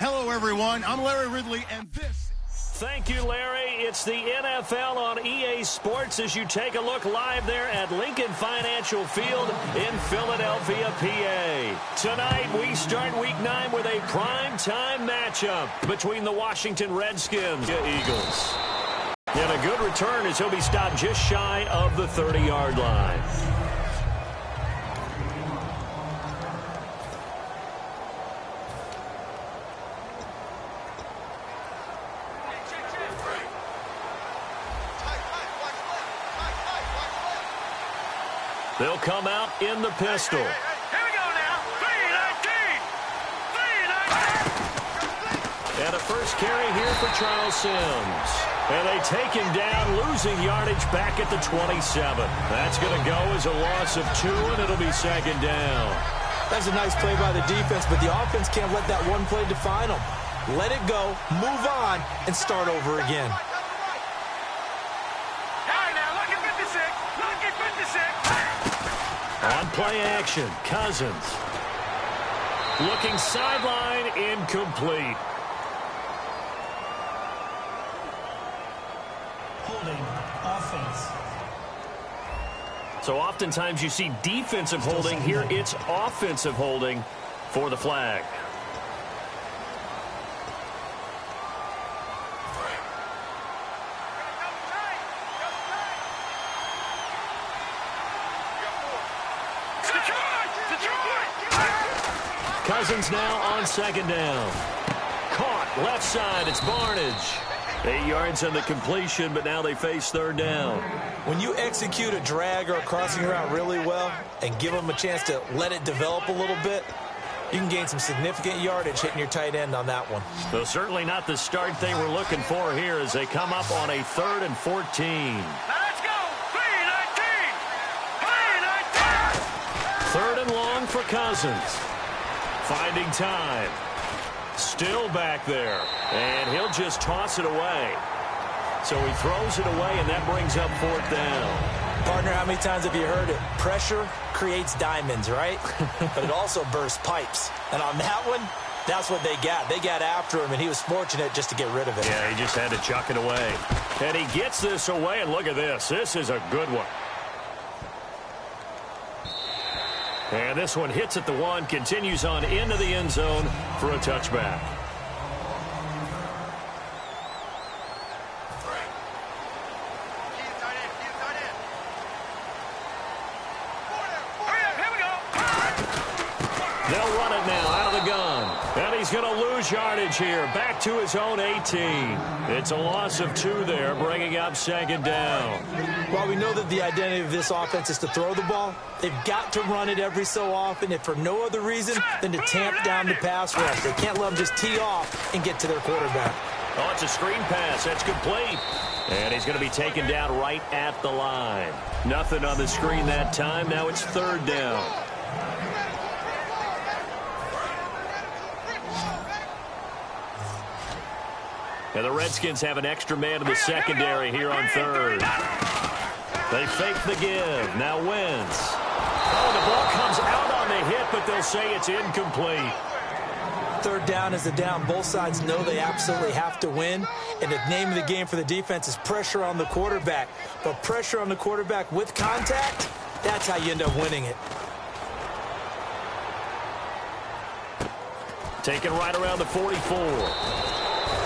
Hello, everyone. I'm Larry Ridley, and this... Thank you, Larry. It's the NFL on EA Sports as you take a look live there at Lincoln Financial Field in Philadelphia, PA. Tonight, we start Week 9 with a prime-time matchup between the Washington Redskins and Eagles. And a good return as he'll be stopped just shy of the 30-yard line. They'll come out in the pistol. Here we go now. 3-19. And a first carry here for Charles Sims. And they take him down, losing yardage back at the 27. That's going to go as a loss of 2, and it'll be second down. That's a nice play by the defense, but the offense can't let that one play define them. Let it go, move on, and start over again. On play action, Cousins. Looking sideline, incomplete. Holding, offense. So oftentimes you see defensive holding. Here it's offensive holding for the flag. Cousins now on second down. Caught left side. It's Barnage. 8 yards on the completion, but now they face third down. When you execute a drag or a crossing route really well and give them a chance to let it develop a little bit, you can gain some significant yardage hitting your tight end on that one. So certainly not the start they were looking for here as they come up on a 3rd and 14. Let's go. 3-19. 3rd and long for Cousins. Finding time. Still back there. And he'll just toss it away. So he throws it away, and that brings up 4th down. Partner, how many times have you heard it? Pressure creates diamonds, right? But it also bursts pipes. And on that one, that's what they got. They got after him, and he was fortunate just to get rid of it. Yeah, he just had to chuck it away. And he gets this away, and look at this. This is a good one. And this one hits at the 1, continues on into the end zone for a touchback. They'll run it now out of the gun. And he's going to lose yardage here. Back to his own 18. It's a loss of 2 there, bringing up second down. While we know that the identity of this offense is to throw the ball, they've got to run it every so often, if for no other reason than to tamp down the pass rush. They can't let them just tee off and get to their quarterback. Oh, it's a screen pass. That's complete. And he's going to be taken down right at the line. Nothing on the screen that time. Now it's 3rd down. And the Redskins have an extra man in the secondary here on 3rd. They fake the give. Now Wentz. Oh, the ball comes out on the hit, but they'll say it's incomplete. 3rd down is a down. Both sides know they absolutely have to win. And the name of the game for the defense is pressure on the quarterback. But pressure on the quarterback with contact, that's how you end up winning it. Taken right around the 44.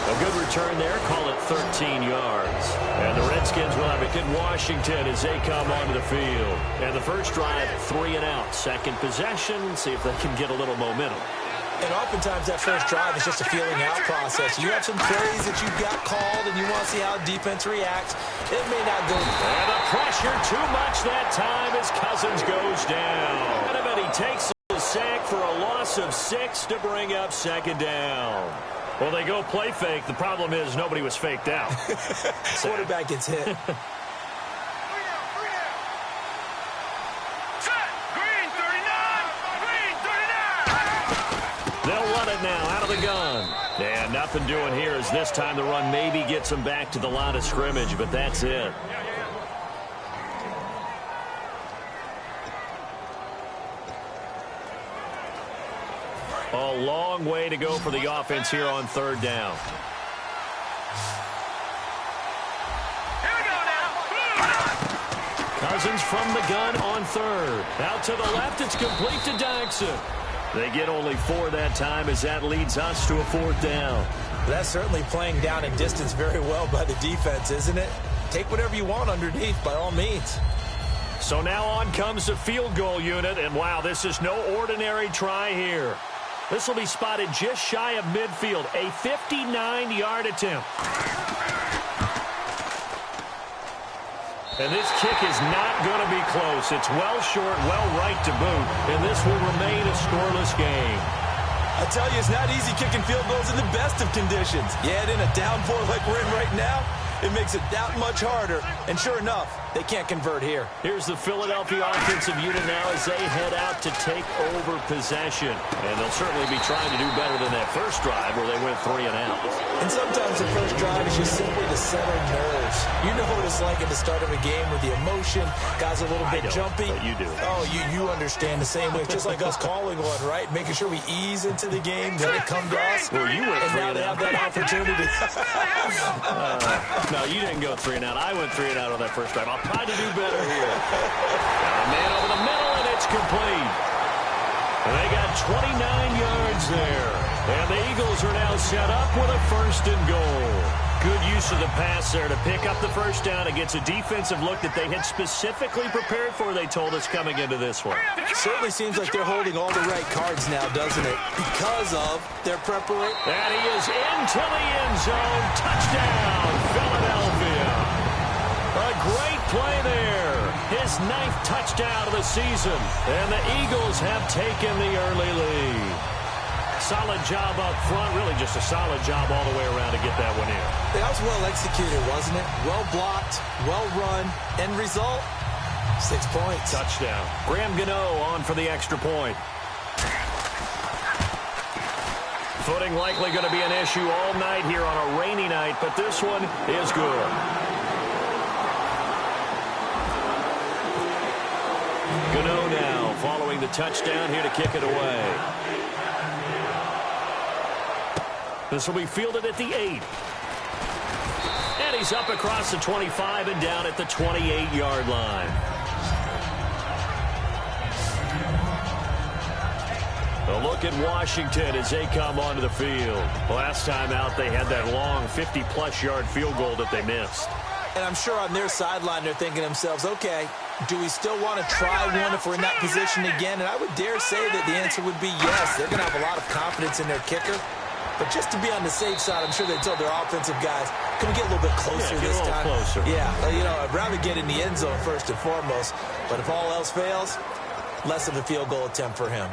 A good return there, call it 13 yards. And the Redskins will have it in Washington as they come onto the field. And the first drive, 3 and out. Second possession, see if they can get a little momentum. And oftentimes that first drive is just a feeling out process. You have some plays that you've got called and you want to see how defense reacts. It may not go. And the pressure too much that time as Cousins goes down. And he takes a sack for a loss of 6 to bring up second down. Well, they go play fake. The problem is nobody was faked out. Quarterback gets hit. They'll run it now out of the gun. And nothing doing here as this time the run maybe gets them back to the line of scrimmage, but that's it. Oh, A long way to go for the offense here on third down. Here we go now. Cousins from the gun on third. Out to the left, it's complete to Jackson. They get only 4 that time as that leads us to a 4th down. That's certainly playing down and distance very well by the defense, isn't it? Take whatever you want underneath, by all means. So now on comes the field goal unit, and wow, this is no ordinary try here. This will be spotted just shy of midfield, a 59-yard attempt. And this kick is not going to be close. It's well short, well right to boot, and this will remain a scoreless game. I tell you, it's not easy kicking field goals in the best of conditions. Yeah, in a downpour like we're in right now, it makes it that much harder. And sure enough, they can't convert here. Here's the Philadelphia offensive unit now as they head out to take over possession. And they'll certainly be trying to do better than that first drive where they went 3 and out. And sometimes the first drive is just simply to settle nerves. You know what it's like at the start of a game with the emotion. Guys are a little bit jumpy. But you do. Oh, you understand the same way. It's just like us calling one, right? Making sure we ease into the game, let it come to us. Well, you went 3 and now they have that opportunity. No, you didn't go 3 and out. I went 3 and out on that first drive. I'll try to do better here. Got a man over the middle, and it's complete. And they got 29 yards there. And the Eagles are now set up with a 1st and goal. Good use of the pass there to pick up the first down against a defensive look that they had specifically prepared for, they told us, coming into this one. Certainly seems like they're holding all the right cards now, doesn't it? Because of their preparation. And he is into the end zone. Touchdown, Philadelphia. A great play there. His 9th touchdown of the season. And the Eagles have taken the early lead. Solid job up front. Really just a solid job all the way around to get that one in. That was well executed, wasn't it? Well blocked, well run. End result, 6 points. Touchdown. Graham Gano on for the extra point. Footing likely going to be an issue all night here on a rainy night, but this one is good. Gano now following the touchdown here to kick it away. This will be fielded at the 8. And he's up across the 25 and down at the 28-yard line. A look at Washington as they come onto the field. Last time out, they had that long 50-plus yard field goal that they missed. And I'm sure on their sideline, they're thinking to themselves, okay, do we still want to try one if we're in that position again? And I would dare say that the answer would be yes. They're going to have a lot of confidence in their kicker. But just to be on the safe side, I'm sure they told their offensive guys, can we get a little bit closer this time? Closer. Yeah, I'd rather get in the end zone first and foremost. But if all else fails, less of a field goal attempt for him.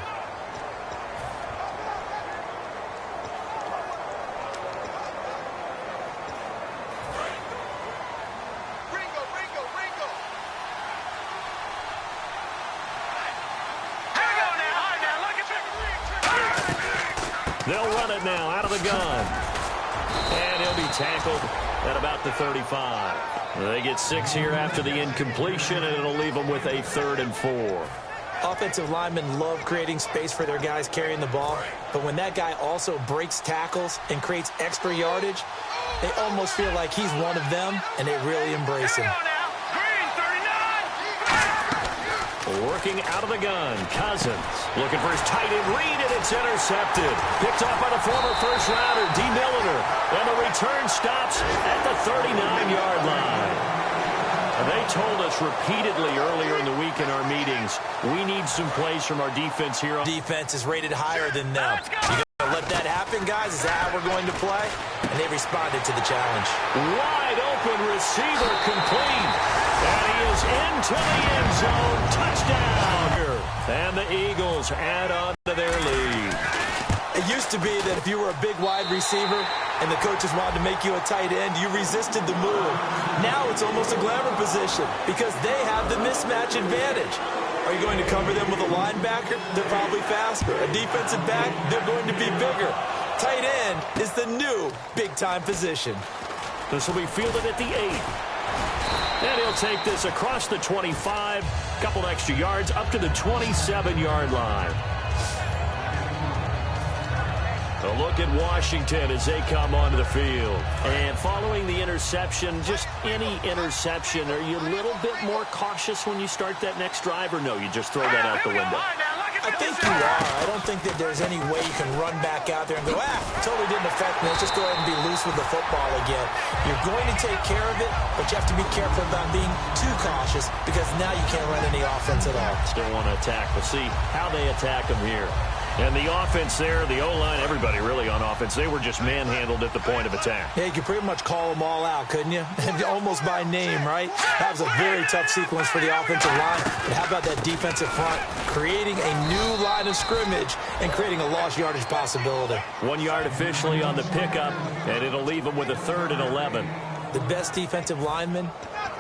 They'll run it now out of the gun. And he'll be tackled at about the 35. They get 6 here after the incompletion, and it'll leave them with a 3rd and 4. Offensive linemen love creating space for their guys carrying the ball, but when that guy also breaks tackles and creates extra yardage, they almost feel like he's one of them, and they really embrace him. Working out of the gun, Cousins looking for his tight end read, and it's intercepted. Picked off by the former first-rounder, D. Milliner. And the return stops at the 39-yard line. And they told us repeatedly earlier in the week in our meetings, we need some plays from our defense here. Defense is rated higher than them. You gonna let that happen, guys? Is that how we're going to play? And they responded to the challenge. Wide open receiver complete. And he is into the end zone. Touchdown. And the Eagles add on to their lead. It used to be that if you were a big wide receiver and the coaches wanted to make you a tight end, you resisted the move. Now it's almost a glamour position because they have the mismatch advantage. Are you going to cover them with a linebacker? They're probably faster. A defensive back? They're going to be bigger. Tight end is the new big-time position. This will be fielded at the 8. And he'll take this across the 25, couple extra yards up to the 27-yard line. A look at Washington as they come onto the field. And following the interception, just any interception, are you a little bit more cautious when you start that next drive, or no, you just throw that out the window? I think you are. I don't think that there's any way you can run back out there and go, totally didn't affect me. Let's just go ahead and be loose with the football again. You're going to take care of it, but you have to be careful about being too cautious because now you can't run any offense at all. Still want to attack. We'll see how they attack them here. And the offense there, the O-line, everybody really on offense, they were just manhandled at the point of attack. Yeah, you could pretty much call them all out, couldn't you? Almost by name, right? That was a very tough sequence for the offensive line. But how about that defensive front creating a new line of scrimmage and creating a lost yardage possibility? 1 yard officially on the pickup, and it'll leave them with a 3rd and 11. The best defensive linemen,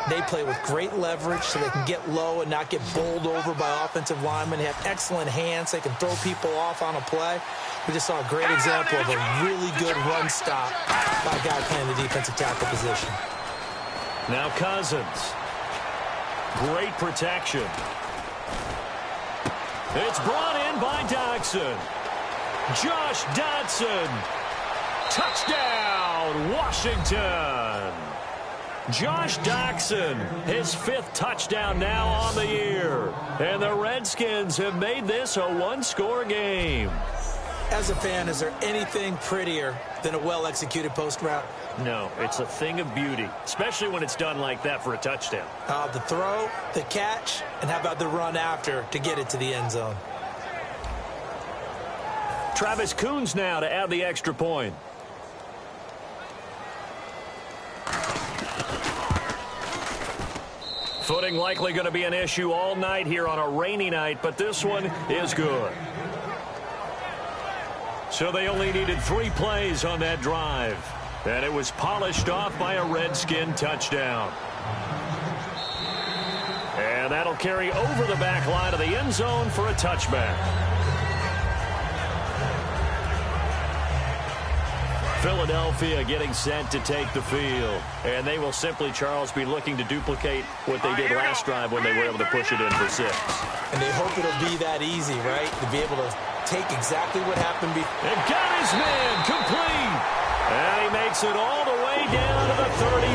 they play with great leverage so they can get low and not get bowled over by offensive linemen. They have excellent hands. They can throw people off on a play. We just saw a great example of a really good run stop by a guy playing the defensive tackle position. Now Cousins. Great protection. It's brought in by Dodson. Josh Dodson. Touchdown, Washington. Josh Dodson, his 5th touchdown now on the year. And the Redskins have made this a 1-score game. As a fan, is there anything prettier than a well-executed post route? No, it's a thing of beauty, especially when it's done like that for a touchdown. The throw, the catch, and how about the run after to get it to the end zone? Travis Coons now to add the extra point. Footing likely going to be an issue all night here on a rainy night, but this one is good. So they only needed 3 plays on that drive, and it was polished off by a Redskin touchdown. And that'll carry over the back line of the end zone for a touchback. Philadelphia getting set to take the field. And they will simply, Charles, be looking to duplicate what they did last drive when they were able to push it in for 6. And they hope it'll be that easy, right? To be able to take exactly what happened before. And got his man complete. And he makes it all the way down to the 31.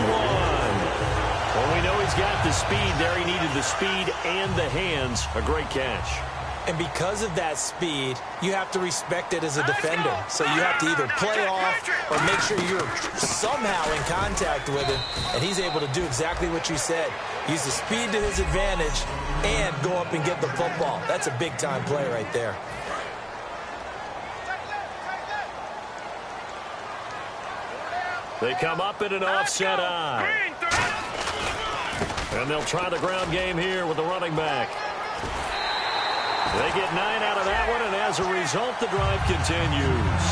Well, we know he's got the speed there. He needed the speed and the hands. A great catch. And because of that speed, you have to respect it as a defender. So you have to either play off or make sure you're somehow in contact with him. And he's able to do exactly what you said. Use the speed to his advantage and go up and get the football. That's a big-time play right there. They come up in an offset eye. And they'll try the ground game here with the running back. They get 9 out of that one, and as a result, the drive continues.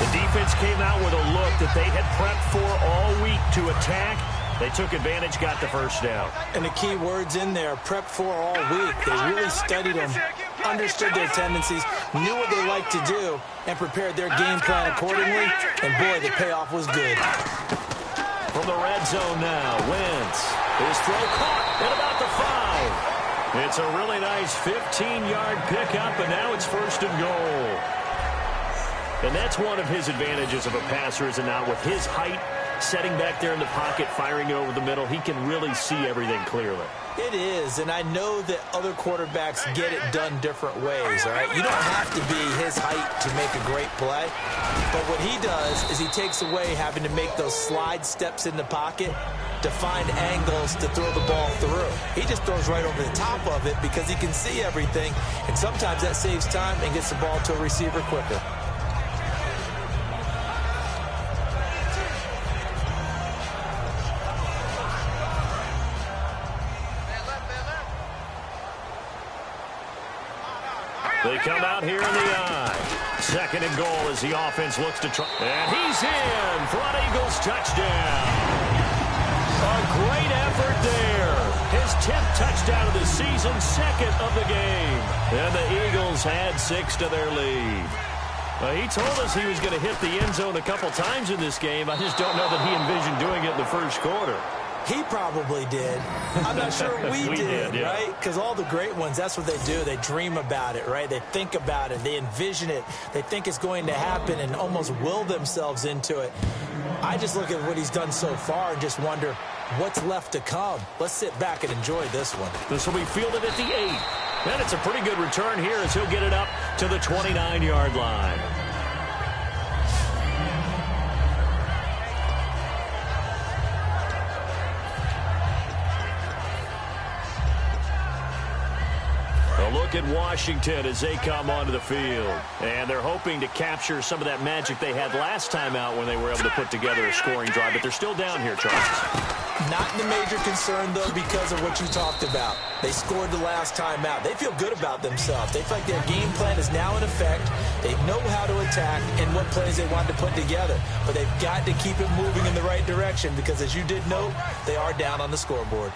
The defense came out with a look that they had prepped for all week to attack. They took advantage, got the first down. And the key words in there, prepped for all week. They really studied them, understood their tendencies, knew what they liked to do, and prepared their game plan accordingly. And, boy, the payoff was good. From the red zone now, Wentz. His throw caught at about the 5. It's a really nice 15-yard pickup, and now it's 1st and goal. And that's one of his advantages of a passer, is not with his height, setting back there in the pocket, firing it over the middle. He can really see everything clearly. It is, and I know that other quarterbacks get it done different ways, all right? You don't have to be his height to make a great play, but what he does is he takes away having to make those slide steps in the pocket to find angles to throw the ball through. He just throws right over the top of it because he can see everything, and sometimes that saves time and gets the ball to a receiver quicker. They come out here in the eye. 2nd and goal as the offense looks to try. And he's in. Front Eagles touchdown. A great effort there. His 10th touchdown of the season, 2nd of the game. And the Eagles had 6 to their lead. He told us he was going to hit the end zone a couple times in this game. I just don't know that he envisioned doing it in the 1st quarter. He probably did. I'm not sure we did, yeah. right? Because all the great ones, that's what they do. They dream about it, right? They think about it. They envision it. They think it's going to happen and almost will themselves into it. I just look at what he's done so far and just wonder what's left to come. Let's sit back and enjoy this one. This will be fielded at the 8. And it's a pretty good return here as he'll get it up to the 29-yard line. A look at Washington as they come onto the field. And they're hoping to capture some of that magic they had last time out when they were able to put together a scoring drive. But they're still down here, Charles. Not the major concern, though, because of what you talked about. They scored the last time out. They feel good about themselves. They feel like their game plan is now in effect. They know how to attack and what plays they want to put together. But they've got to keep it moving in the right direction because, as you did note, they are down on the scoreboard.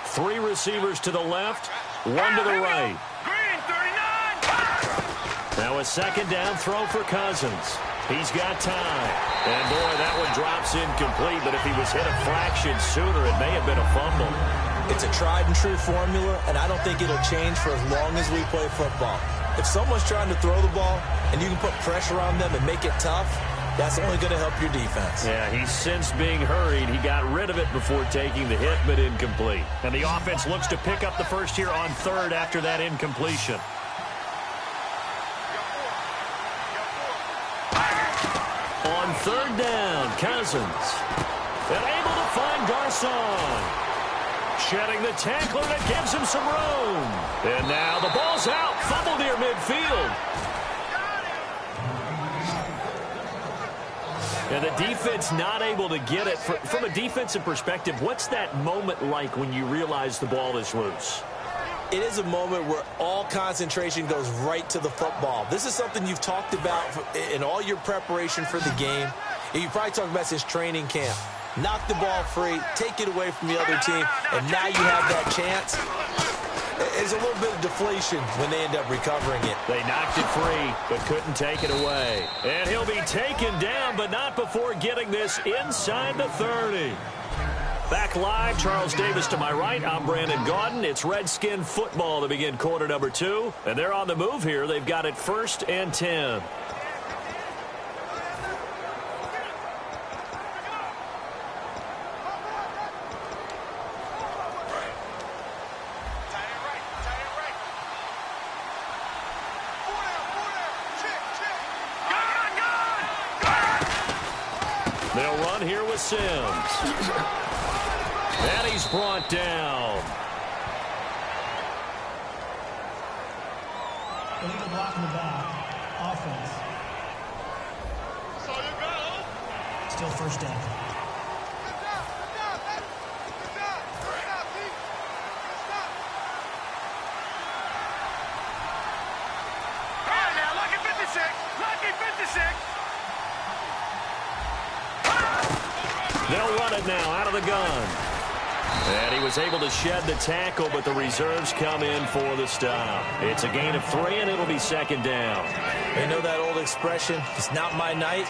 3 receivers to the left, 1 to the right. Green, 39. Now a second down throw for Cousins. He's got time. And, boy, that one drops incomplete. But if he was hit a fraction sooner, it may have been a fumble. It's a tried-and-true formula, and I don't think it'll change for as long as we play football. If someone's trying to throw the ball and you can put pressure on them and make it tough, that's only going to help your defense. Yeah, he's since being hurried. He got rid of it before taking the hit, but incomplete. And the offense looks to pick up the first here on 3rd after that incompletion. On 3rd down, Cousins. And able to find Garcon. Shedding the tackler that gives him some room. And now the ball's out. Fumble near midfield. And the defense not able to get it. From a defensive perspective, what's that moment like when you realize the ball is loose? It is a moment where all concentration goes right to the football. This is something you've talked about in all your preparation for the game. And you probably talked about since training camp. Knock the ball free, take it away from the other team, and now you have that chance. There's a little bit of deflation when they end up recovering it. They knocked it free, but couldn't take it away. And he'll be taken down, but not before getting this inside the 30. Back live, Charles Davis to my right. I'm Brandon Gaudin. It's Redskin football to begin quarter number 2. And they're on the move here. They've got it 1st and 10. They'll run here with Sims. And he's brought down. Illegal block in the back. Offense. Still 1st down. All right, now, lucky 56. Lucky 56. They'll run it now out of the gun. And he was able to shed the tackle, but the reserves come in for the stop. It's a gain of 3, and it'll be 2nd down. You know that old expression, it's not my night?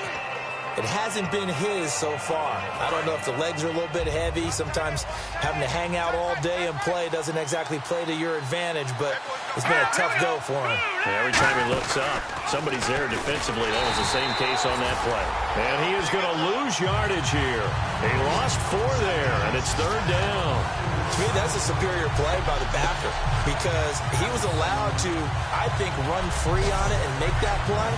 It hasn't been his so far. I don't know if the legs are a little bit heavy. Sometimes having to hang out all day and play doesn't exactly play to your advantage, but it's been a tough go for him. Every time he looks up, somebody's there defensively. That was the same case on that play. And he is going to lose yardage here. He lost 4 there, and it's 3rd down. To me, that's a superior play by the backer because he was allowed to, I think, run free on it and make that play.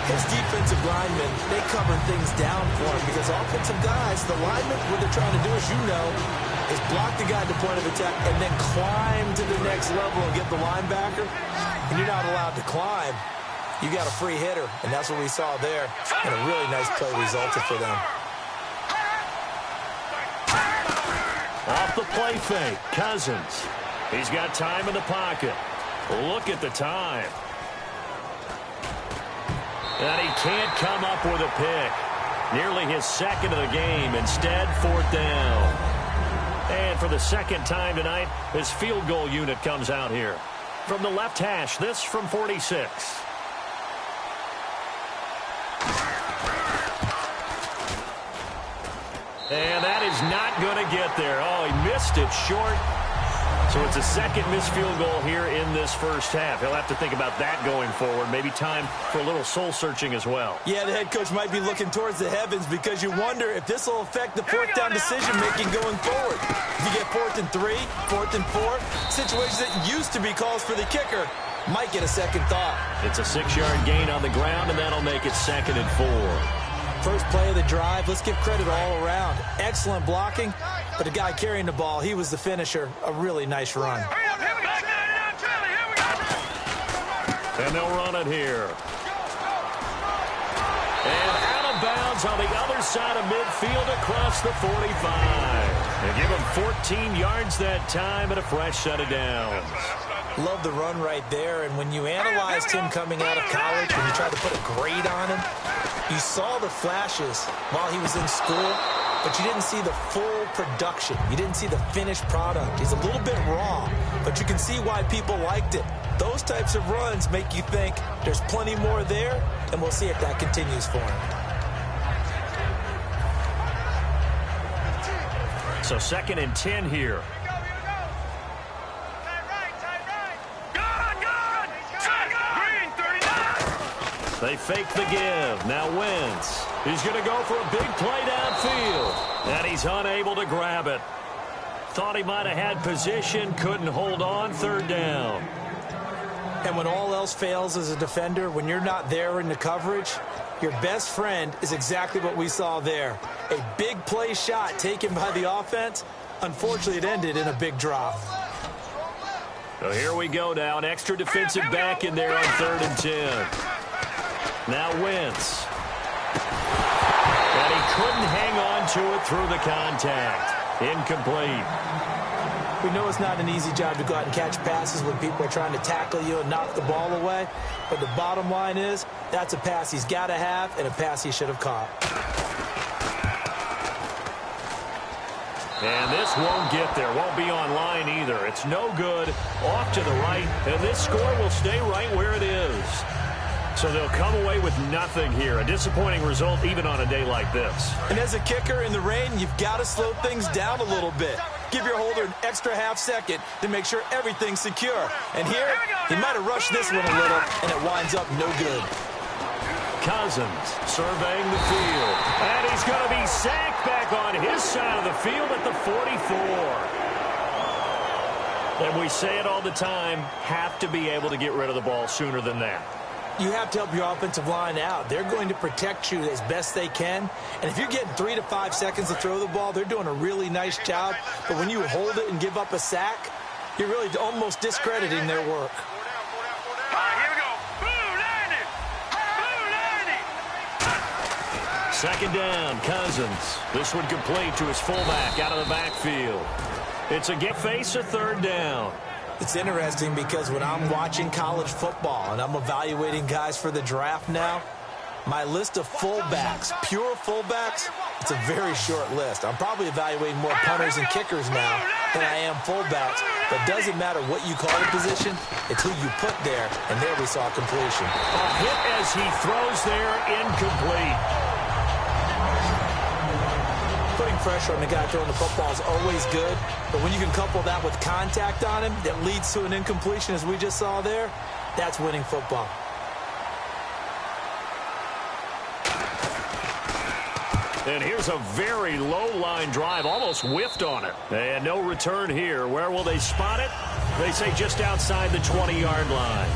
His defensive linemen, they cover things down for him because offensive guys, the linemen, what they're trying to do, as you know, is block the guy at the point of attack and then climb to the next level and get the linebacker. And you're not allowed to climb. You got a free hitter, and that's what we saw there. And a really nice play resulted for them. Off the play fake, Cousins. He's got time in the pocket. Look at the time. And he can't come up with a pick. Nearly his 2nd of the game. Instead, 4th down. And for the 2nd time tonight, his field goal unit comes out here. From the left hash, this from 46. And that is not going to get there. Oh, he missed it short. So it's a second missed field goal here in this first half. He'll have to think about that going forward. Maybe time for a little soul-searching as well. Yeah, the head coach might be looking towards the heavens because you wonder if this will affect the fourth down decision-making going forward. If you get 4th and 3, 4th and 4, situations that used to be calls for the kicker might get a second thought. It's a 6-yard gain on the ground, and that'll make it 2nd and 4. First play of the drive, let's give credit all around. Excellent blocking, but the guy carrying the ball, he was the finisher. A really nice run. And they'll run it here. And out of bounds on the other side of midfield across the 45. They give him 14 yards that time and a fresh set of downs. Love the run right there, and when you analyzed him coming out of college, when you tried to put a grade on him, you saw the flashes while he was in school, but you didn't see the full production. You didn't see the finished product. He's a little bit raw, but you can see why people liked it. Those types of runs make you think there's plenty more there, and we'll see if that continues for him. So 2nd and 10 here. They fake the give. Now Wentz. He's going to go for a big play downfield. And he's unable to grab it. Thought he might have had position. Couldn't hold on. 3rd down. And when all else fails as a defender, when you're not there in the coverage, your best friend is exactly what we saw there. A big play shot taken by the offense. Unfortunately, it ended in a big drop. So here we go now. An extra defensive back in there on 3rd and 10. Now Wentz. And he couldn't hang on to it through the contact. Incomplete. We know it's not an easy job to go out and catch passes when people are trying to tackle you and knock the ball away. But the bottom line is, that's a pass he's got to have and a pass he should have caught. And this won't get there. Won't be online either. It's no good. Off to the right. And this score will stay right where it is. So they'll come away with nothing here. A disappointing result even on a day like this. And as a kicker in the rain, you've got to slow things down a little bit. Give your holder an extra half second to make sure everything's secure. And here, he might have rushed this one a little, and it winds up no good. Cousins surveying the field. And he's going to be sacked back on his side of the field at the 44. And we say it all the time, have to be able to get rid of the ball sooner than that. You have to help your offensive line out. They're going to protect you as best they can. And if you're getting 3 to 5 seconds to throw the ball, they're doing a really nice job. But when you hold it and give up a sack, you're really almost discrediting their work. Here we go. Blue landing. Blue landing. 2nd down, Cousins. This one complete to his fullback out of the backfield. It's a face of 3rd down. It's interesting because when I'm watching college football and I'm evaluating guys for the draft now, my list of fullbacks, pure fullbacks, it's a very short list. I'm probably evaluating more punters and kickers now than I am fullbacks. But it doesn't matter what you call the position, it's who you put there, and there we saw completion. A hit as he throws there, incomplete. Putting pressure on the guy throwing the football is always good, but when you can couple that with contact on him that leads to an incompletion, as we just saw there, that's winning football. And here's a very low-line drive, almost whiffed on it. And no return here. Where will they spot it? They say just outside the 20-yard line.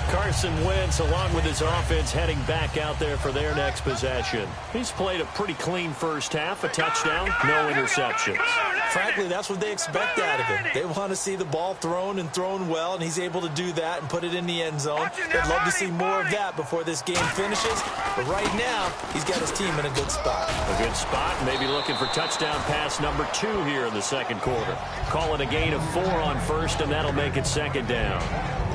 Carson Wentz, along with his offense, heading back out there for their next possession. He's played a pretty clean first half, a touchdown, no interceptions. Frankly, that's what they expect out of him. They want to see the ball thrown and thrown well, and he's able to do that and put it in the end zone. They'd love to see more of that before this game finishes. But right now, he's got his team in a good spot. A good spot, maybe looking for touchdown pass number 2 here in the 2nd quarter. Call it a gain of 4 on 1st, and that'll make it 2nd down.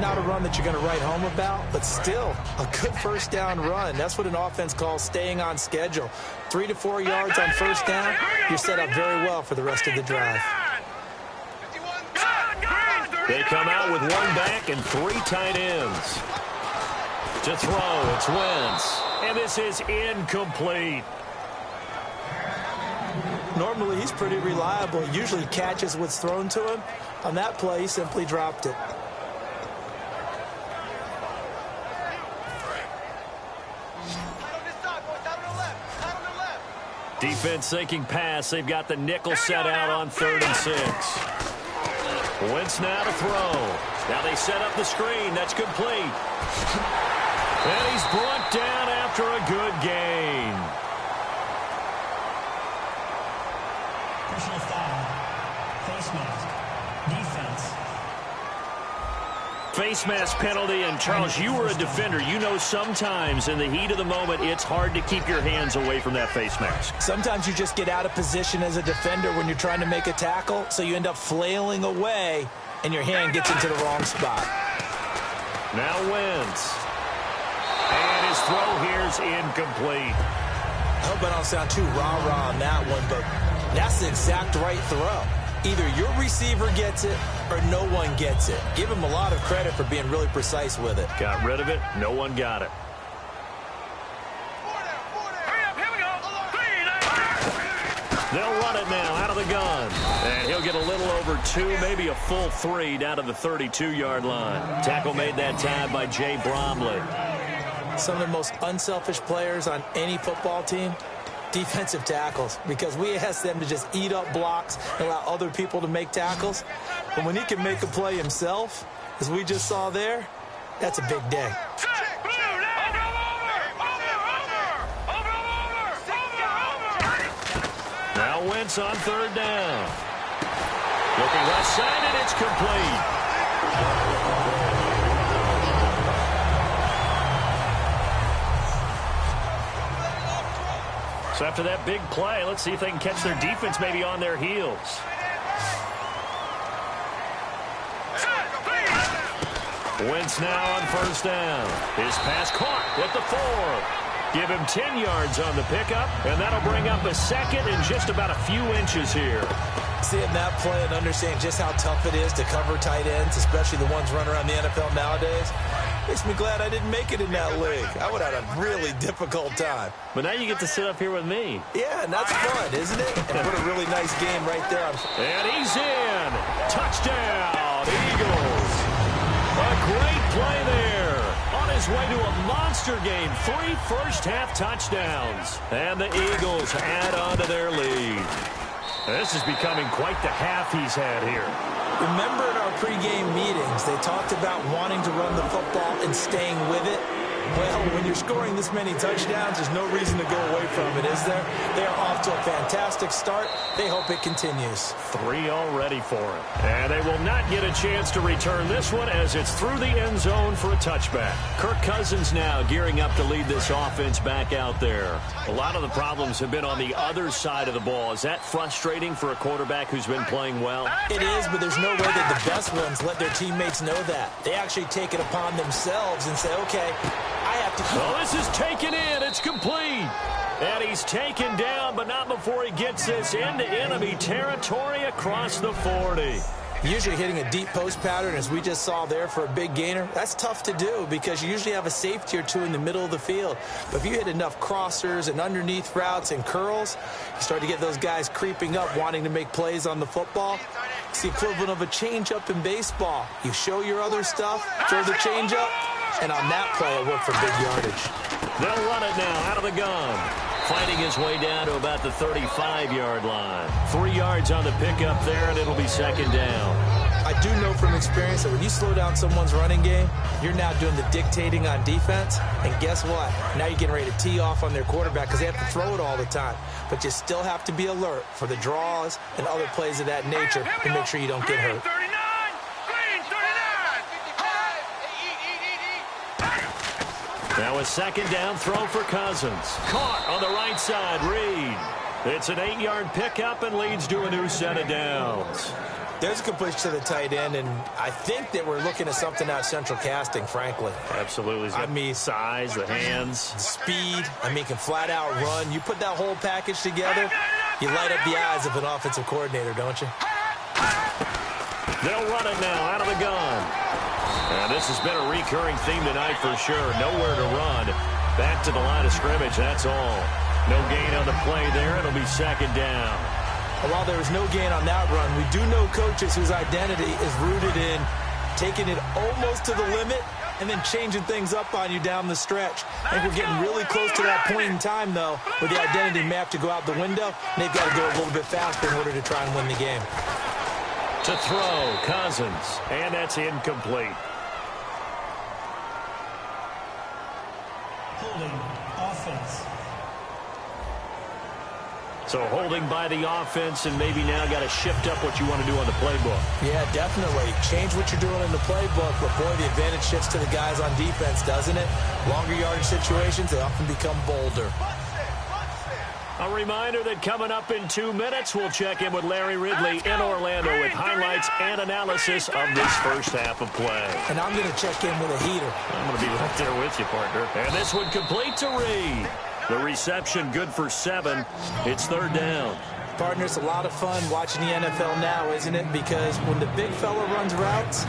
Not a run that you're going to write home about, but still a good 1st down run. That's what an offense calls staying on schedule. 3 to 4 yards on 1st down, you're set up very well for the rest of the drive. They come out with 1 back and 3 tight ends. To throw, it's Wentz. And this is incomplete. Normally, he's pretty reliable. He usually catches what's thrown to him. On that play, he simply dropped it. Defense thinking pass. They've got the nickel set out on 3rd and 6. Wentz now to throw. Now they set up the screen. That's complete. And he's brought down after a good gain. Personal foul. Face mask. Defense. Face mask penalty, and Charles, you were a defender. You know sometimes in the heat of the moment, it's hard to keep your hands away from that face mask. Sometimes you just get out of position as a defender when you're trying to make a tackle, so you end up flailing away, and your hand gets into the wrong spot. Now Wentz. And his throw here's incomplete. I hope I don't sound too rah-rah on that one, but that's the exact right throw. Either your receiver gets it or no one gets it. Give him a lot of credit for being really precise with it. Got rid of it. No one got it. They'll run it now out of the gun. And he'll get a little over 2, maybe a full 3 down to the 32-yard line. Tackle made that time by Jay Bromley. Some of the most unselfish players on any football team, defensive tackles, because we ask them to just eat up blocks and allow other people to make tackles. But when he can make a play himself, as we just saw there, that's a big day. Now Wentz on 3rd down. Looking left side, and it's complete. So after that big play, let's see if they can catch their defense maybe on their heels. Wentz now on 1st down. His pass caught with the 4. Give him 10 yards on the pickup, and that'll bring up a 2nd and just about a few inches here. Seeing that play and understanding just how tough it is to cover tight ends, especially the ones running around the NFL nowadays, makes me glad I didn't make it in that league. I would have had a really difficult time. But now you get to sit up here with me. Yeah, and that's fun, isn't it? And put a really nice game right there. And he's in. Touchdown, Eagles. A great play there. On his way to a monster game. 3 first-half touchdowns. And the Eagles add on to their lead. This is becoming quite the half he's had here. Remember in our pregame meetings, they talked about wanting to run the football and staying with it? Well, when you're scoring this many touchdowns, there's no reason to go away from it, is there? They are off to a fantastic start. They hope it continues. 3 already for him. And they will not get a chance to return this one as it's through the end zone for a touchback. Kirk Cousins now gearing up to lead this offense back out there. A lot of the problems have been on the other side of the ball. Is that frustrating for a quarterback who's been playing well? It is, but there's no way that the best ones let their teammates know that. They actually take it upon themselves and say, okay, I have to... Oh, this is taken in. It's complete. And he's taken down, but not before he gets this into enemy territory across the 40. Usually hitting a deep post pattern, as we just saw there for a big gainer, that's tough to do because you usually have a safety or two in the middle of the field. But if you hit enough crossers and underneath routes and curls, you start to get those guys creeping up, wanting to make plays on the football. It's the equivalent of a changeup in baseball. You show your other stuff, throw the changeup, and on that play, it worked for big yardage. They'll run it now out of the gun. Fighting his way down to about the 35-yard line. 3 yards on the pickup there, and it'll be 2nd down. I do know from experience that when you slow down someone's running game, you're now doing the dictating on defense. And guess what? Now you're getting ready to tee off on their quarterback because they have to throw it all the time. But you still have to be alert for the draws and other plays of that nature to make sure you don't get hurt. Now a 2nd down throw for Cousins. Caught on the right side, Reed. It's an 8-yard pickup and leads to a new set of downs. There's a completion to the tight end, and I think that we're looking at something out of central casting, frankly. Absolutely. I mean, size, the hands. Speed. I mean, can flat out run. You put that whole package together, you light up the eyes of an offensive coordinator, don't you? They'll run it now out of the gun. And this has been a recurring theme tonight for sure. Nowhere to run. Back to the line of scrimmage, that's all. No gain on the play there. It'll be second down. While there was no gain on that run, we do know coaches whose identity is rooted in taking it almost to the limit and then changing things up on you down the stretch. I think we're getting really close to that point in time, though, where the identity may have to go out the window, and they've got to go a little bit faster in order to try and win the game. To throw, Cousins, and that's incomplete. Holding, offense. So holding by the offense, and maybe now got to shift up what you want to do on the playbook. Yeah, definitely. Change what you're doing in the playbook, but boy, the advantage shifts to the guys on defense, doesn't it? Longer yardage situations, they often become bolder. A reminder that coming up in 2 minutes, we'll check in with Larry Ridley in Orlando with highlights and analysis of this first half of play. And I'm going to check in with a heater. I'm going to be right there with you, partner. And this one complete to Reed. The reception good for 7. It's third down. Partner, it's a lot of fun watching the NFL now, isn't it? Because when the big fella runs routes,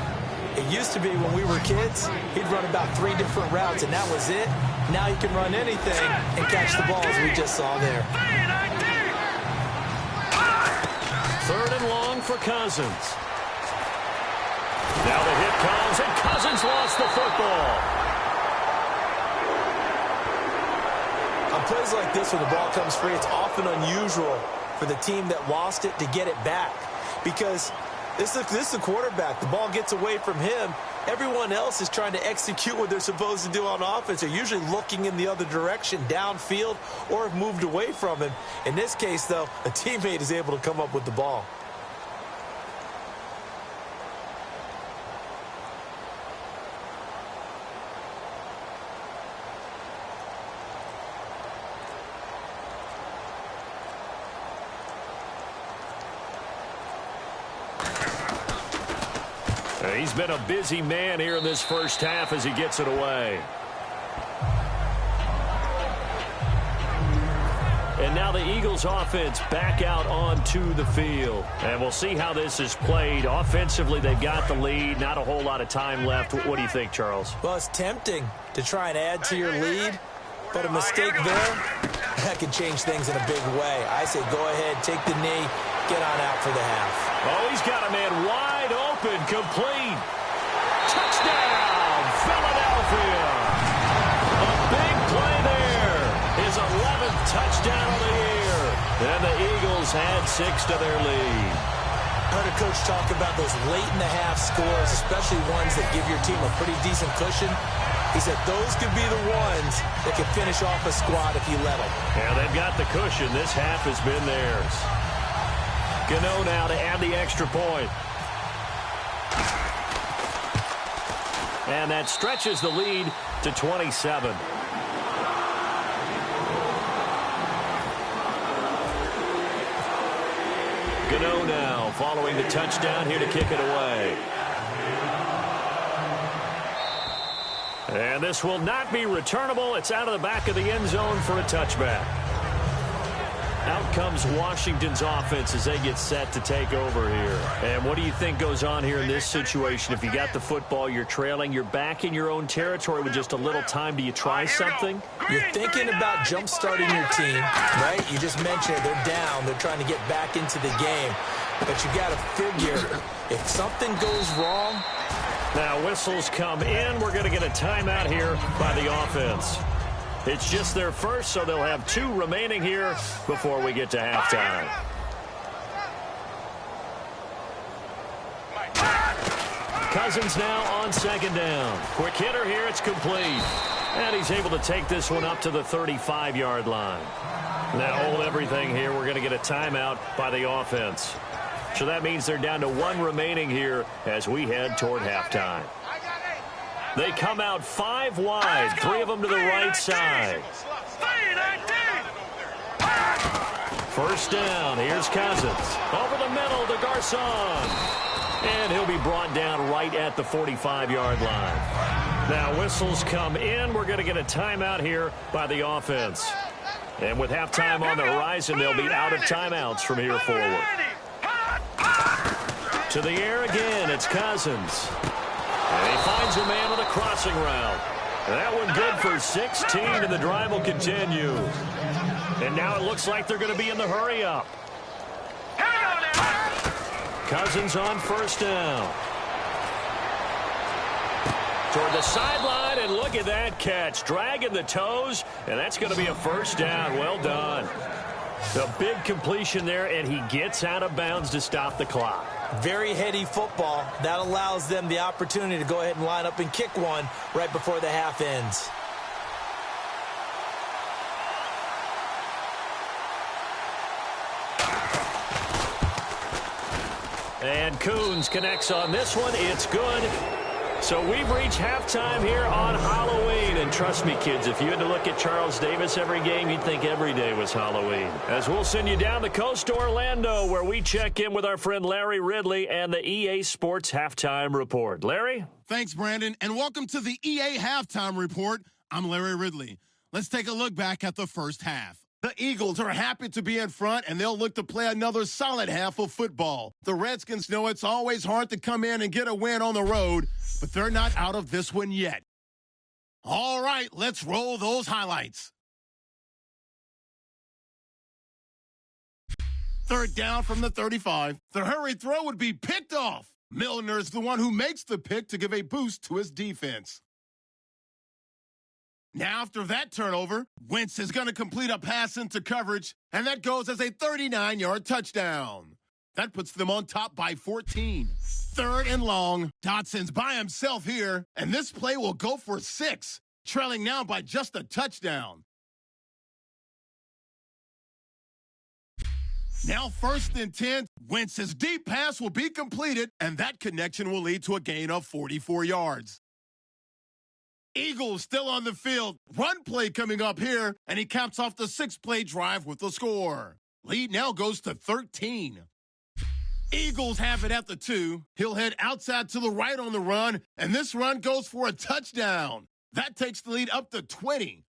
it used to be when we were kids, he'd run about 3 different routes, and that was it. Now he can run anything and catch the ball, as we just saw there. Third and long for Cousins. Now the hit comes, and Cousins lost the football. On plays like this, when the ball comes free, it's often unusual for the team that lost it to get it back. Because this is the quarterback. The ball gets away from him. Everyone else is trying to execute what they're supposed to do on offense. They're usually looking in the other direction, downfield, or have moved away from him. In this case, though, a teammate is able to come up with the ball. He's been a busy man here in this first half as he gets it away. And now the Eagles offense back out onto the field. And we'll see how this is played. Offensively, they've got the lead. Not a whole lot of time left. What do you think, Charles? Well, it's tempting to try and add to your lead, but a mistake there, that could change things in a big way. I say go ahead, take the knee, get on out for the half. Oh, he's got a man wide open, complete. Touchdown, Philadelphia. A big play there. His 11th touchdown of the year. And the Eagles had 6 to their lead. I heard a coach talk about those late-in-the-half scores, especially ones that give your team a pretty decent cushion. He said those could be the ones that could finish off a squad if you let them. Yeah, they've got the cushion. This half has been theirs. Gano now to add the extra point. And that stretches the lead to 27. Gano now following the touchdown here to kick it away. And this will not be returnable. It's out of the back of the end zone for a touchback. Out comes Washington's offense as they get set to take over here. And what do you think goes on here in this situation? If you got the football, you're trailing, you're back in your own territory with just a little time. Do you try something? You're thinking about jump-starting your team, right? You just mentioned it. They're down. They're trying to get back into the game. But you got to figure, if something goes wrong. Now whistles come in. We're going to get a timeout here by the offense. It's just their first, so they'll have 2 remaining here before we get to halftime. Cousins now on second down. Quick hitter here, it's complete. And he's able to take this one up to the 35-yard line. Now hold everything here. We're going to get a timeout by the offense. So that means they're down to 1 remaining here as we head toward halftime. They come out 5 wide, 3 of them to the right side. First down, here's Cousins. Over the middle to Garcon. And he'll be brought down right at the 45-yard line. Now whistles come in. We're going to get a timeout here by the offense. And with halftime on the horizon, they'll be out of timeouts from here forward. To the air again, it's Cousins. And he finds a man on a crossing route. That one good for 16, and the drive will continue. And now it looks like they're going to be in the hurry-up. Here we go now. Cousins on first down. Toward the sideline, and look at that catch. Dragging the toes, and that's going to be a first down. Well done. The big completion there, and he gets out of bounds to stop the clock. Very heady football. That allows them the opportunity to go ahead and line up and kick one right before the half ends. And Coons connects on this one. It's good. So we've reached halftime here on Halloween. And trust me, kids, if you had to look at Charles Davis every game, you'd think every day was Halloween. As we'll send you down the coast to Orlando, where we check in with our friend Larry Ridley and the EA Sports Halftime Report. Larry? Thanks, Brandon, and welcome to the EA Halftime Report. I'm Larry Ridley. Let's take a look back at the first half. The Eagles are happy to be in front, and they'll look to play another solid half of football. The Redskins know it's always hard to come in and get a win on the road, but they're not out of this one yet. All right, let's roll those highlights. Third down from the 35. The hurry throw would be picked off. Milner's the one who makes the pick to give a boost to his defense. Now, after that turnover, Wentz is going to complete a pass into coverage, and that goes as a 39-yard touchdown. That puts them on top by 14. Third and long. Dotson's by himself here, and this play will go for 6, trailing now by just a touchdown. Now 1st and 10. Wentz's deep pass will be completed, and that connection will lead to a gain of 44 yards. Eagles still on the field. Run play coming up here, and he caps off the 6-play drive with the score. Lead now goes to 13. Eagles have it at the 2. He'll head outside to the right on the run, and this run goes for a touchdown. That takes the lead up to 20.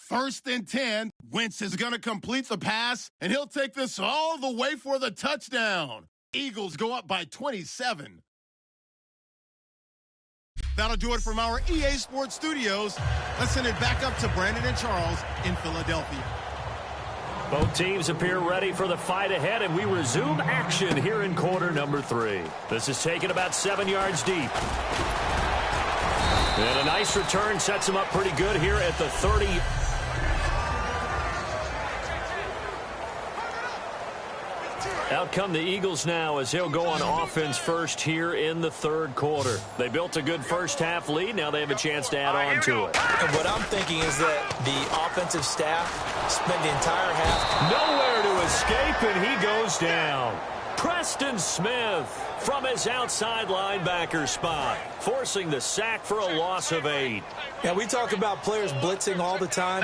1st and 10. Wentz is going to complete the pass, and he'll take this all the way for the touchdown. Eagles go up by 27. That'll do it from our EA Sports Studios. Let's send it back up to Brandon and Charles in Philadelphia. Both teams appear ready for the fight ahead, and we resume action here in quarter number 3. This is taken about 7 yards deep. And a nice return sets him up pretty good here at the 30. Out come the Eagles now as they'll go on offense first here in the 3rd quarter. They built a good first half lead. Now they have a chance to add on to it. And what I'm thinking is that the offensive staff spent the entire half nowhere to escape, and he goes down. Preston Smith from his outside linebacker spot, forcing the sack for a loss of 8. Yeah, we talk about players blitzing all the time.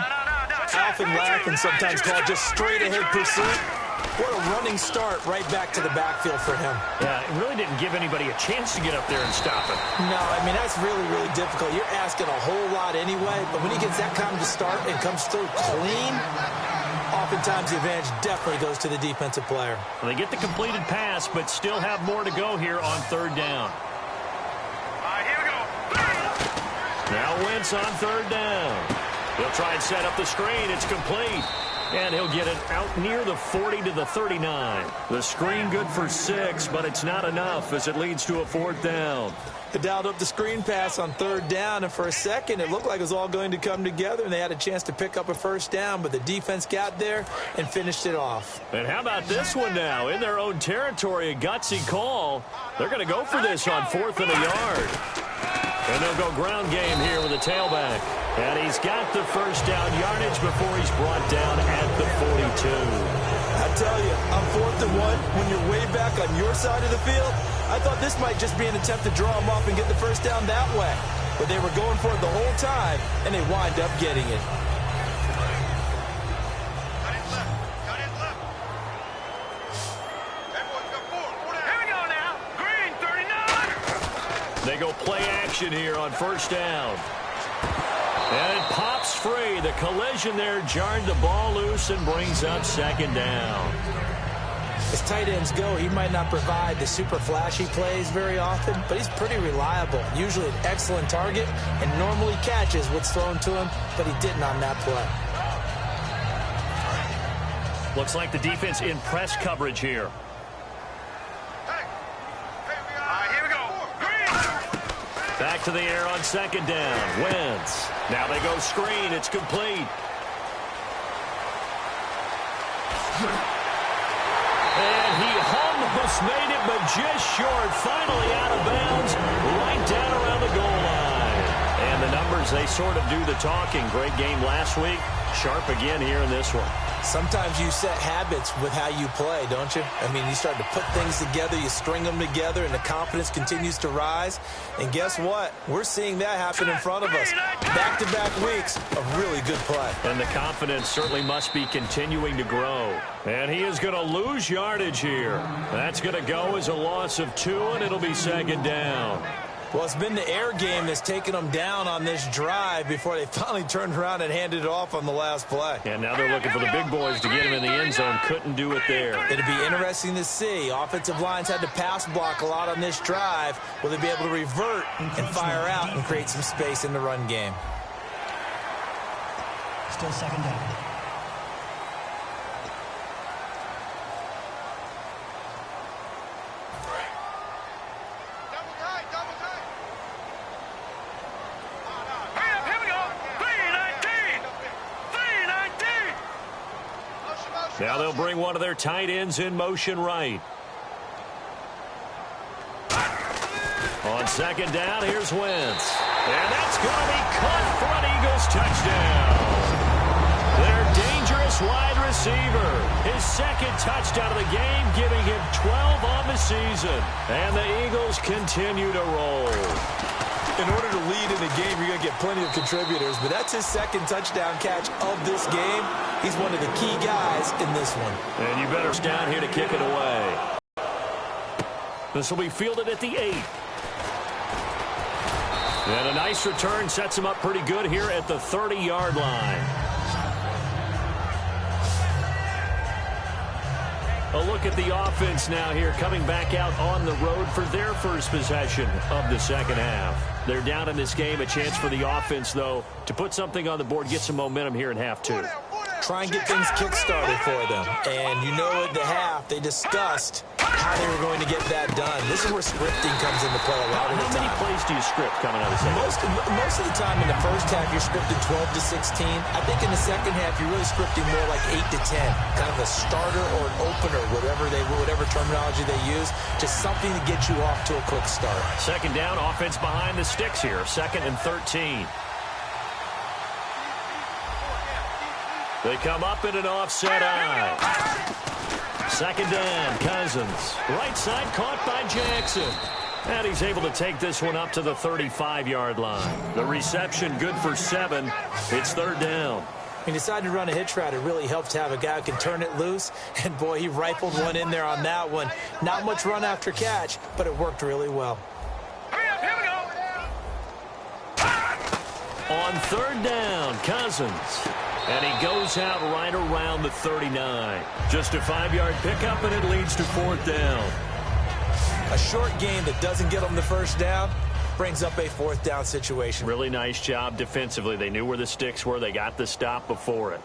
Often laugh and sometimes call just straight-ahead pursuit. What a running start right back to the backfield for him. Yeah, it really didn't give anybody a chance to get up there and stop him. No, I mean, that's really, really difficult. You're asking a whole lot anyway, but when he gets that kind of start and comes through clean, oftentimes the advantage definitely goes to the defensive player. Well, they get the completed pass, but still have more to go here on 3rd down. Here we go. Now Wentz on 3rd down. He'll try and set up the screen. It's complete. And he'll get it out near the 40 to the 39. The screen good for 6, but it's not enough as it leads to a 4th down. They dialed up the screen pass on 3rd down, and for a second it looked like it was all going to come together, and they had a chance to pick up a 1st down, but the defense got there and finished it off. And how about this one now? In their own territory, a gutsy call. They're going to go for this on 4th and a yard. And they'll go ground game here with a tailback. And he's got the 1st down yardage before he's brought down at the 42. I tell you, on 4th and 1, when you're way back on your side of the field, I thought this might just be an attempt to draw him off and get the 1st down that way. But they were going for it the whole time, and they wind up getting it. Cut it left. That boy's got 4. Here we go now. Green, 39. They go play action here on 1st down. And it pops free. The collision there jarred the ball loose and brings up 2nd down. As tight ends go, he might not provide the super flashy plays very often, but he's pretty reliable. Usually an excellent target and normally catches what's thrown to him, but he didn't on that play. Looks like the defense in press coverage here. Here we go. Back to the air on second down. Wentz. Now they go screen. It's complete. And he almost made it, but just short. Finally out of bounds, right down around the goal line. And the numbers, they sort of do the talking. Great game last week. Sharp again here in this one. Sometimes you set habits with how you play, don't you? I mean, you start to put things together, you string them together, and the confidence continues to rise. And guess what? We're seeing that happen in front of us. Back-to-back weeks of really good play. And the confidence certainly must be continuing to grow. And he is going to lose yardage here. That's going to go as a loss of 2, and it'll be second down. Well, it's been the air game that's taken them down on this drive before they finally turned around and handed it off on the last play. And now they're looking for the big boys to get him in the end zone. Couldn't do it there. It'll be interesting to see. Offensive lines had to pass block a lot on this drive. Will they be able to revert and fire out and create some space in the run game? Still second down. Now they'll bring one of their tight ends in motion right. On second down, here's Wentz. And that's going to be caught for an Eagles touchdown. Their dangerous wide receiver. His second touchdown of the game, giving him 12 on the season. And the Eagles continue to roll. In order to lead in the game, you're going to get plenty of contributors, but that's his second touchdown catch of this game. He's one of the key guys in this one. And you better down here to kick it away. This will be fielded at the 8. And a nice return sets him up pretty good here at the 30-yard line. A look at the offense now here, coming back out on the road for their first possession of the second half. They're down in this game. A chance for the offense, though, to put something on the board, get some momentum here in half 2. Try and get things kick-started for them. And you know at the half, they discussed how they were going to get that done. This is where scripting comes into play a lot of the time. How many plays do you script coming out of the second? Most of the time in the first half, you're scripting 12 to 16. I think in the second half, you're really scripting more like 8 to 10. Kind of a starter or an opener, whatever terminology they use. Just something to get you off to a quick start. Second down, offense behind the sticks here. 2nd and 13. They come up in an offset eye. Second down, Cousins. Right side caught by Jackson. And he's able to take this one up to the 35-yard line. The reception good for 7. It's 3rd down. He decided to run a hitch route. It really helps to have a guy who can turn it loose. And, boy, he rifled one in there on that one. Not much run after catch, but it worked really well. Here we go. On 3rd down, Cousins. And he goes out right around the 39. Just a 5-yard pickup, and it leads to 4th down. A short game that doesn't get them the first down brings up a 4th down situation. Really nice job defensively. They knew where the sticks were. They got the stop before it.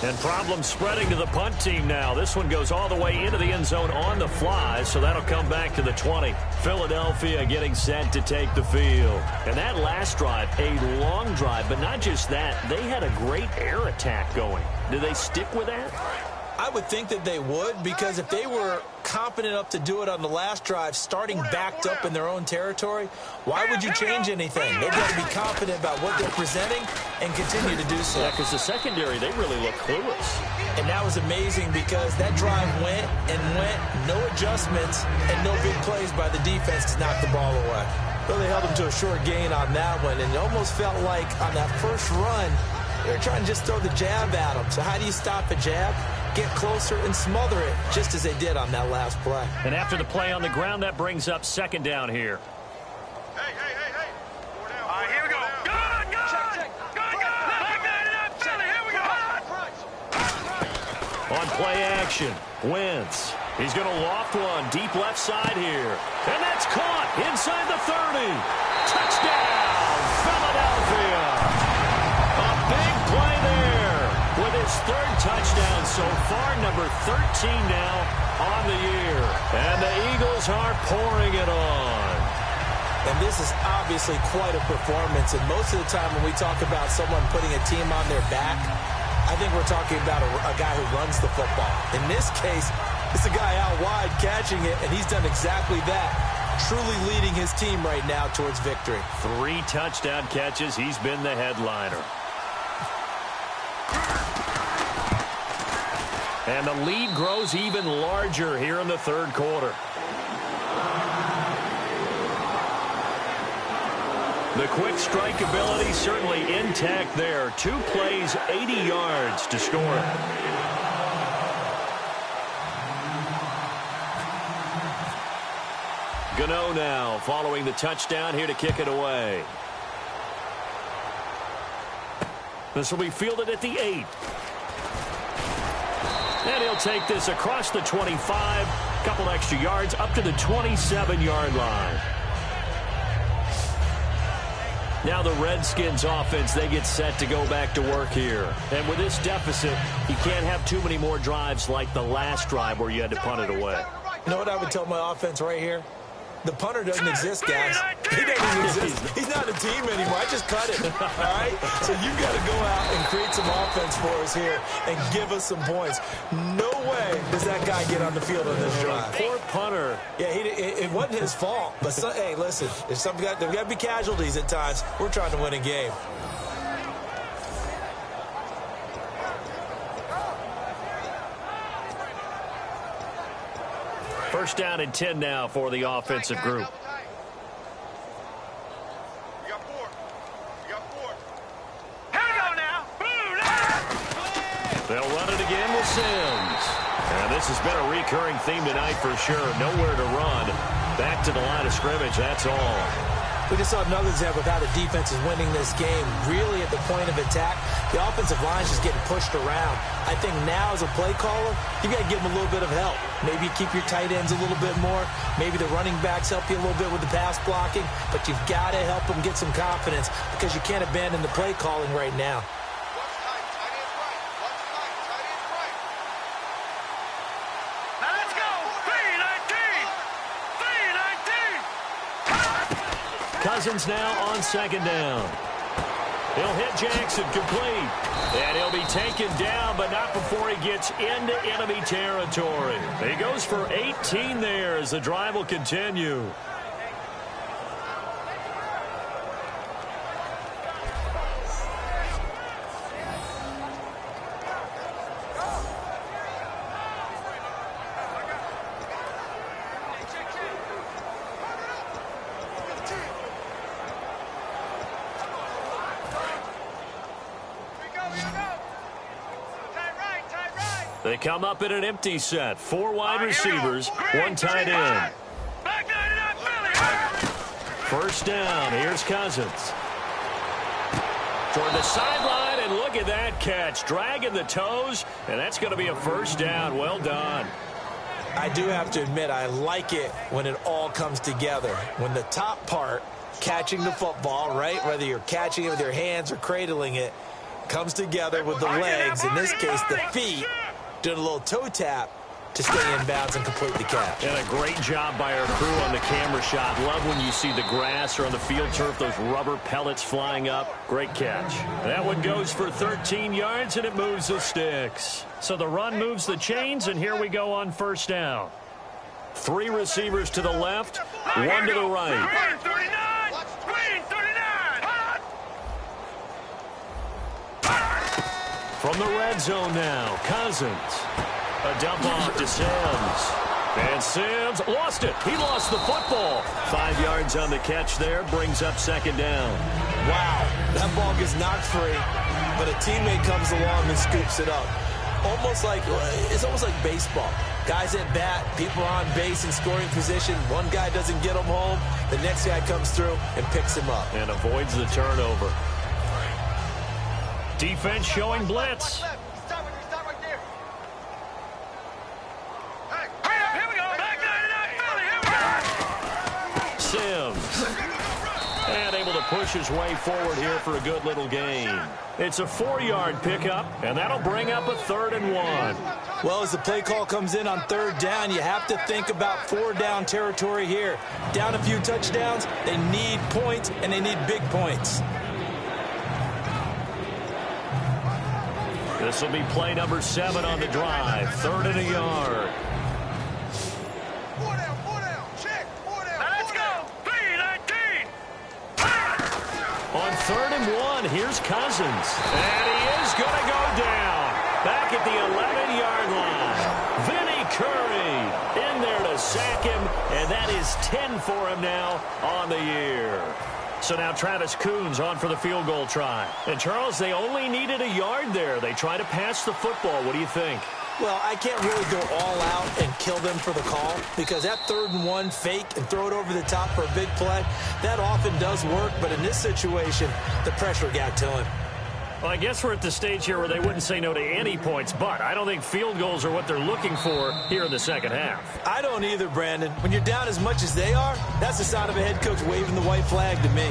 And problem spreading to the punt team now. This one goes all the way into the end zone on the fly, so that'll come back to the 20. Philadelphia getting set to take the field. And that last drive, a long drive, but not just that. They had a great air attack going. Do they stick with that? I would think that they would, because if they were confident enough to do it on the last drive, starting backed up in their own territory, why would you change anything? They've got to be confident about what they're presenting and continue to do so. Yeah, because the secondary, they really look clueless. And that was amazing because that drive went and went, no adjustments, and no big plays by the defense to knock the ball away. Really held them to a short gain on that one, and it almost felt like on that first run, they were trying to just throw the jab at them. So how do you stop a jab? Get closer and smother it, just as they did on that last play. And after the play on the ground, that brings up 2nd down here. Hey. Here we go. Good. Check. Good. Line it up, Philly. Here we go. On play action, Wentz. He's going to loft one deep left side here. And that's caught inside the 30. Touchdown, Philadelphia. A big play there with his third touchdown so far, number 13 now on the year. And the Eagles are pouring it on. And this is obviously quite a performance. And most of the time when we talk about someone putting a team on their back, I think we're talking about a guy who runs the football. In this case, it's a guy out wide catching it, and he's done exactly that, truly leading his team right now towards victory. 3 touchdown catches. He's been the headliner. And the lead grows even larger here in the third quarter. The quick strike ability certainly intact there. 2 plays, 80 yards to score it. Gano now following the touchdown here to kick it away. This will be fielded at the 8. And he'll take this across the 25. Couple extra yards up to the 27-yard line. Now the Redskins offense, they get set to go back to work here. And with this deficit, you can't have too many more drives like the last drive where you had to punt it away. You know what I would tell my offense right here? The punter doesn't exist, guys. He doesn't exist. He's not a team anymore. I just cut it, all right? So you've got to go out and create some offense for us here and give us some points. No way does that guy get on the field on this drive. Poor punter. Yeah, it wasn't his fault. But, hey, listen, there's got to be casualties at times. We're trying to win a game. First down and 10 now for the offensive group. You got 4. You got 4. Here we go now. They'll run it again with Sims. And this has been a recurring theme tonight for sure. Nowhere to run. Back to the line of scrimmage, that's all. We just saw another example of how the defense is winning this game. Really at the point of attack, the offensive line is just getting pushed around. I think now as a play caller, you got to give them a little bit of help. Maybe keep your tight ends a little bit more. Maybe the running backs help you a little bit with the pass blocking. But you've got to help them get some confidence because you can't abandon the play calling right now. Now let's go. 3-19. Cousins now on second down. He'll hit Jackson complete. And he'll be taken down, but not before he gets into enemy territory. He goes for 18 there as the drive will continue. They come up in an empty set. 4 wide receivers, 1 tight end. First down. Here's Cousins. Toward the sideline, and look at that catch. Dragging the toes, and that's going to be a first down. Well done. I do have to admit, I like it when it all comes together. When the top part, catching the football, right, whether you're catching it with your hands or cradling it, comes together with the legs, in this case the feet, doing a little toe tap to stay in bounds and complete the catch. And a great job by our crew on the camera shot. Love when you see the grass or on the field turf, those rubber pellets flying up. Great catch. That one goes for 13 yards, and it moves the sticks. So the run moves the chains, and here we go on first down. 3 receivers to the left, 1 to the right. From the red zone now, Cousins. A dump off to Sims. And Sims lost it. He lost the football. 5 yards on the catch there, brings up second down. Wow, that ball gets knocked free, but a teammate comes along and scoops it up. It's almost like baseball. Guys at bat, people are on base in scoring position. One guy doesn't get him home. The next guy comes through and picks him up. And avoids the turnover. Defense showing blitz. push his way forward here for a good little gain. It's a 4-yard pickup, and that'll bring up a 3rd and 1. Well, as the play call comes in on 3rd down, you have to think about 4-down territory here. Down a few touchdowns, they need points, and they need big points. This will be play number 7 on the drive. 3rd and a yard. On 3rd and 1, here's Cousins. And he is going to go down. Back at the 11-yard line. Vinny Curry in there to sack him. And that is 10 for him now on the year. So now Travis Coons on for the field goal try. And, Charles, they only needed a yard there. They try to pass the football. What do you think? Well, I can't really go all out and kill them for the call because that 3rd and 1 fake and throw it over the top for a big play, that often does work. But in this situation, the pressure got to him. Well, I guess we're at the stage here where they wouldn't say no to any points, but I don't think field goals are what they're looking for here in the second half. I don't either, Brandon. When you're down as much as they are, that's the sign of a head coach waving the white flag to me.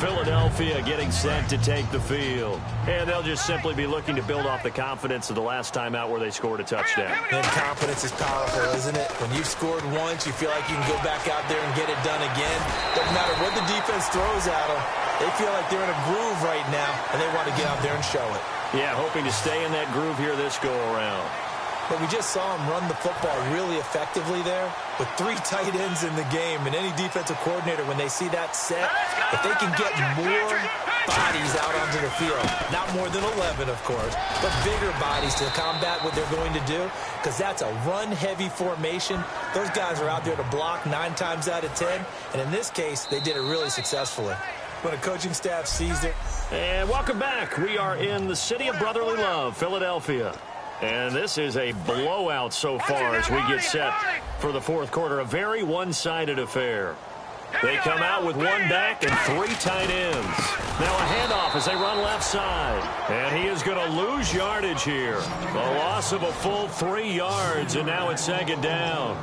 Philadelphia getting set to take the field. And they'll just simply be looking to build off the confidence of the last time out where they scored a touchdown. And confidence is powerful, isn't it? When you've scored once, you feel like you can go back out there and get it done again. Doesn't matter what the defense throws at them. They feel like they're in a groove right now, and they want to get out there and show it. Yeah, hoping to stay in that groove here this go-around. But we just saw him run the football really effectively there with 3 tight ends in the game. And any defensive coordinator, when they see that set, if they can get more bodies out onto the field, not more than 11, of course, but bigger bodies to combat what they're going to do, because that's a run-heavy formation. Those guys are out there to block 9 times out of 10. And in this case, they did it really successfully. When a coaching staff sees it. And welcome back. We are in the city of brotherly love, Philadelphia. And this is a blowout so far as we get set for the 4th quarter. A very one-sided affair. They come out with 1 back and 3 tight ends. Now a handoff as they run left side. And he is going to lose yardage here. A loss of a full 3 yards, and now it's 2nd down.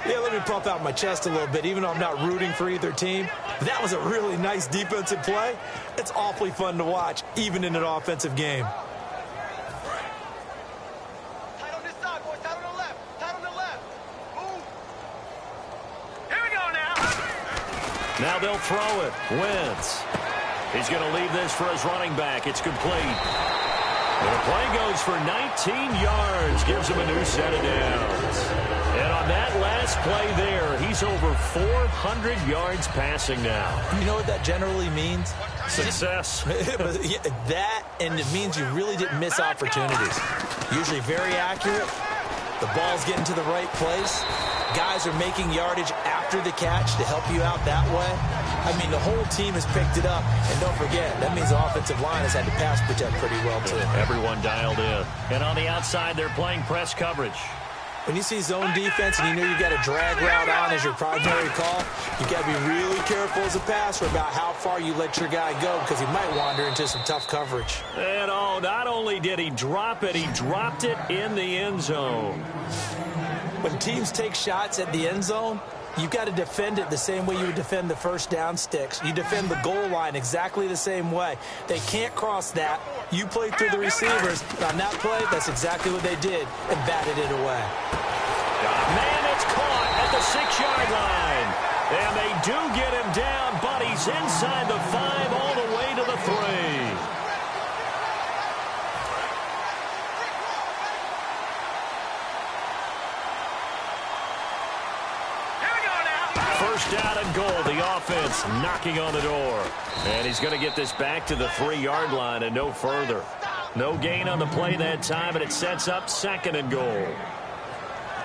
Yeah, let me pump out my chest a little bit, even though I'm not rooting for either team. That was a really nice defensive play. It's awfully fun to watch, even in an offensive game. Tight on this side, boys. Tight on the left. Tight on the left. Move. Here we go now. Now they'll throw it. Wentz. He's going to leave this for his running back. It's complete. And the play goes for 19 yards. Gives him a new set of downs. And on that last play there, he's over 400 yards passing now. You know what that generally means? Success. That, and it means you really didn't miss opportunities. Usually very accurate. The ball's getting to the right place. Guys are making yardage after the catch to help you out that way. I mean, the whole team has picked it up. And don't forget, that means the offensive line has had to pass protect pretty well, too. Everyone dialed in. And on the outside, they're playing press coverage. When you see zone defense and you know you've got a drag route on as your primary call, you've got to be really careful as a passer about how far you let your guy go because he might wander into some tough coverage. And oh, not only did he drop it, he dropped it in the end zone. When teams take shots at the end zone, you've got to defend it the same way you would defend the first down sticks. You defend the goal line exactly the same way. They can't cross that. You play through the receivers. On that play, that's exactly what they did and batted it away. Man, it's caught at the 6-yard line. And they do get him down, but he's inside the 5 all the way to the 3. First down and goal, the offense knocking on the door. And he's going to get this back to the 3-yard line and no further. No gain on the play that time, and it sets up 2nd and goal.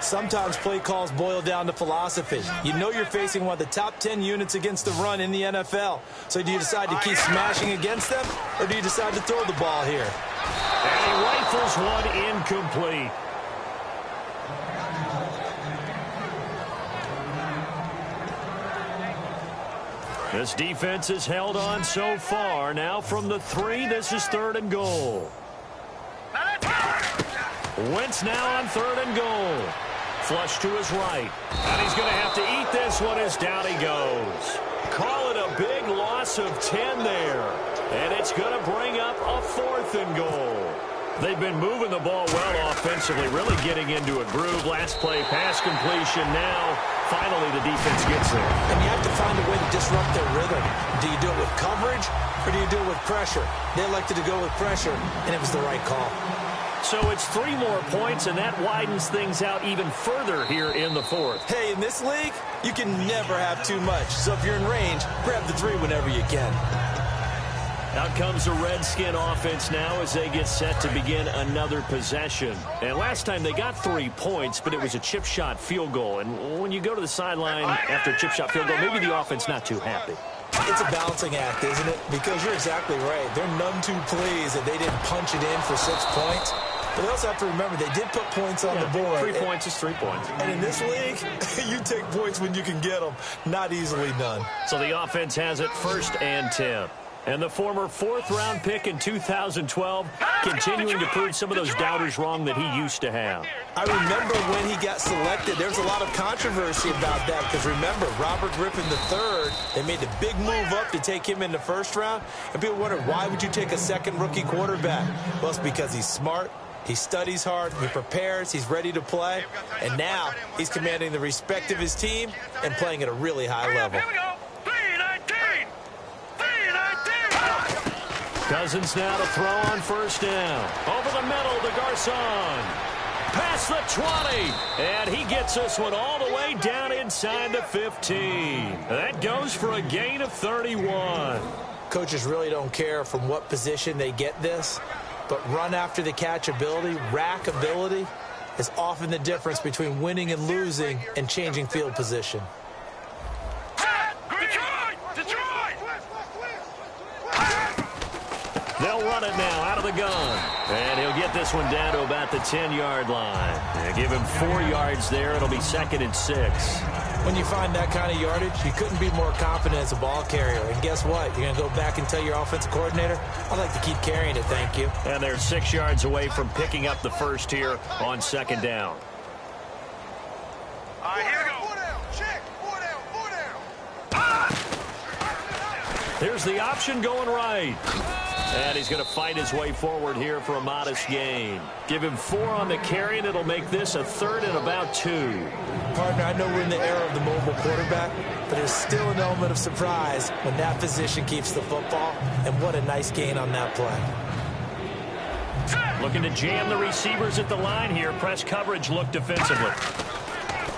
Sometimes play calls boil down to philosophy. You know you're facing one of the top 10 units against the run in the NFL. So do you decide to keep smashing against them, or do you decide to throw the ball here? And he rifles one incomplete. This defense has held on so far. Now from the 3, this is 3rd and goal. Wentz now on 3rd and goal. Flush to his right. And he's going to have to eat this one as down he goes. call it a big loss of 10 there. And it's going to bring up a 4th and goal. They've been moving the ball well offensively, really getting into a groove. Last play, pass completion. Now, finally, the defense gets there. And you have to find a way to disrupt their rhythm. Do you do it with coverage, or do you do it with pressure? They elected to go with pressure, and it was the right call. So it's 3 more points, and that widens things out even further here in the 4th. Hey, in this league, you can never have too much. So if you're in range, grab the 3 whenever you can. Out comes the Redskin offense now as they get set to begin another possession. And last time they got 3 points, but it was a chip shot field goal. And when you go to the sideline after a chip shot field goal, maybe the offense not too happy. It's a balancing act, isn't it? Because you're exactly right. They're none too pleased that they didn't punch it in for 6 points. But they also have to remember they did put points on the board. 3 points is 3 points. And in this league, you take points when you can get them. Not easily done. So the offense has it 1st and 10. And the former 4th-round pick in 2012 continuing to prove some of those doubters wrong that he used to have. I remember when he got selected, there was a lot of controversy about that because remember, Robert Griffin III, they made the big move up to take him in the 1st round. And people wondered, why would you take a second rookie quarterback? Well, it's because he's smart. He studies hard, he prepares, he's ready to play, and now he's commanding the respect of his team and playing at a really high level. Here we go. 3-19. 3-19. Cousins now to throw on 1st down. Over the middle to Garcon. Past the 20, and he gets this one all the way down inside the 15. That goes for a gain of 31. Coaches really don't care from what position they get this. But run after the catch ability, rack ability, is often the difference between winning and losing and changing field position. They'll run it now out of the gun. And he'll get this one down to about the 10-yard line. They'll give him 4 yards there. It'll be 2nd and 6. When you find that kind of yardage, you couldn't be more confident as a ball carrier. And guess what? You're going to go back and tell your offensive coordinator, I'd like to keep carrying it, thank you. And they're 6 yards away from picking up the 1st here on 2nd down. All right, here we go. 4 down. Check. 4 down. 4 down. Here's the option going right. And he's going to fight his way forward here for a modest gain. Give him 4 on the carry, and it'll make this a 3rd and about 2. Partner, I know we're in the era of the mobile quarterback, but there's still an element of surprise when that position keeps the football, and what a nice gain on that play. Looking to jam the receivers at the line here. Press coverage look defensively.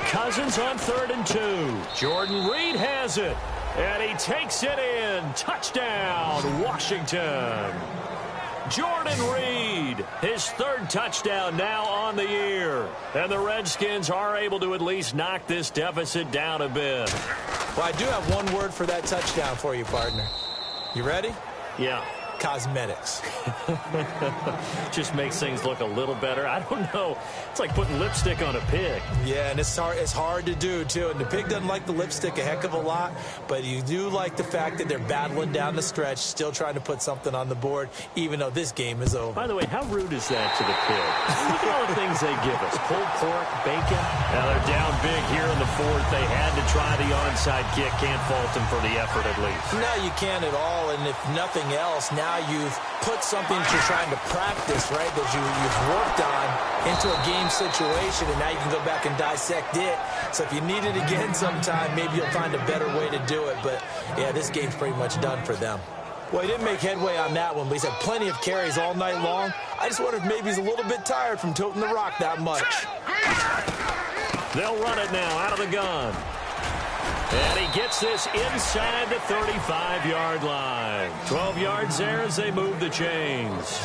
Cousins on 3rd and 2. Jordan Reed has it. And he takes it in. Touchdown, Washington. Jordan Reed, his 3rd touchdown now on the year. And the Redskins are able to at least knock this deficit down a bit. Well, I do have one word for that touchdown for you, partner. You ready? Yeah. Cosmetics. Just makes things look a little better. I don't know. It's like putting lipstick on a pig. Yeah, and it's hard to do, too. And the pig doesn't like the lipstick a heck of a lot, but you do like the fact that they're battling down the stretch, still trying to put something on the board, even though this game is over. By the way, how rude is that to the pig? Look at all the things they give us. Pulled pork, bacon. Now they're down big here in the 4th. They had to try the onside kick. Can't fault them for the effort at least. No, you can't at all, and if nothing else, now you've put something that you're trying to practice, right, that you've worked on into a game situation, and now you can go back and dissect it. So if you need it again sometime, maybe you'll find a better way to do it. But, yeah, this game's pretty much done for them. Well, he didn't make headway on that one, but he's had plenty of carries all night long. I just wonder if maybe he's a little bit tired from toting the rock that much. They'll run it now out of the gun. And he gets this inside the 35-yard line. 12 yards there as they move the chains.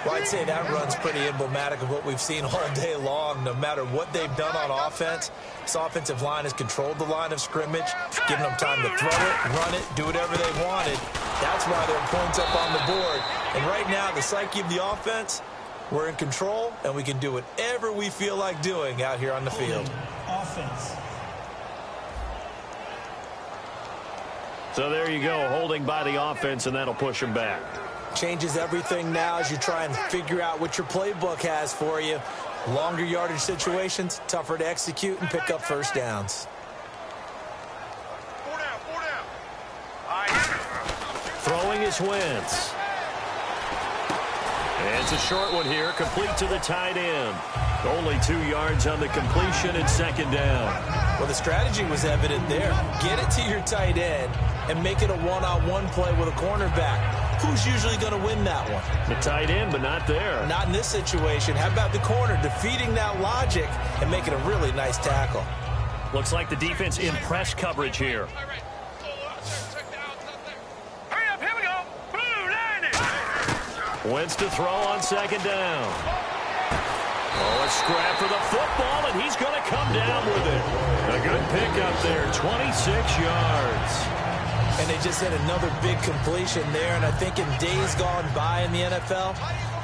Well, I'd say that run's pretty emblematic of what we've seen all day long. No matter what they've done on offense, this offensive line has controlled the line of scrimmage, given them time to throw it, run it, do whatever they wanted. That's why there are points up on the board. And right now, the psyche of the offense, we're in control, and we can do whatever we feel like doing out here on the field. Offense. So there you go, holding by the offense, and that'll push him back. Changes everything now as you try and figure out what your playbook has for you. Longer yardage situations, tougher to execute and pick up 1st downs. 4 down. 4 down. Throwing is Wentz. And it's a short one here, complete to the tight end. Only 2 yards on the completion and second down. Well, the strategy was evident there. Get it to your tight end and make it a one-on-one play with a cornerback. Who's usually going to win that one? The tight end, but not there. Not in this situation. How about the corner defeating that logic and making a really nice tackle? Looks like the defense in press coverage here. Hurry up, here we go. Blue line it. Wentz to throw on second down. Oh, a scrap for the football, and he's going to come down with it. A good pickup there, 26 yards. And they just had another big completion there. And I think in days gone by in the NFL,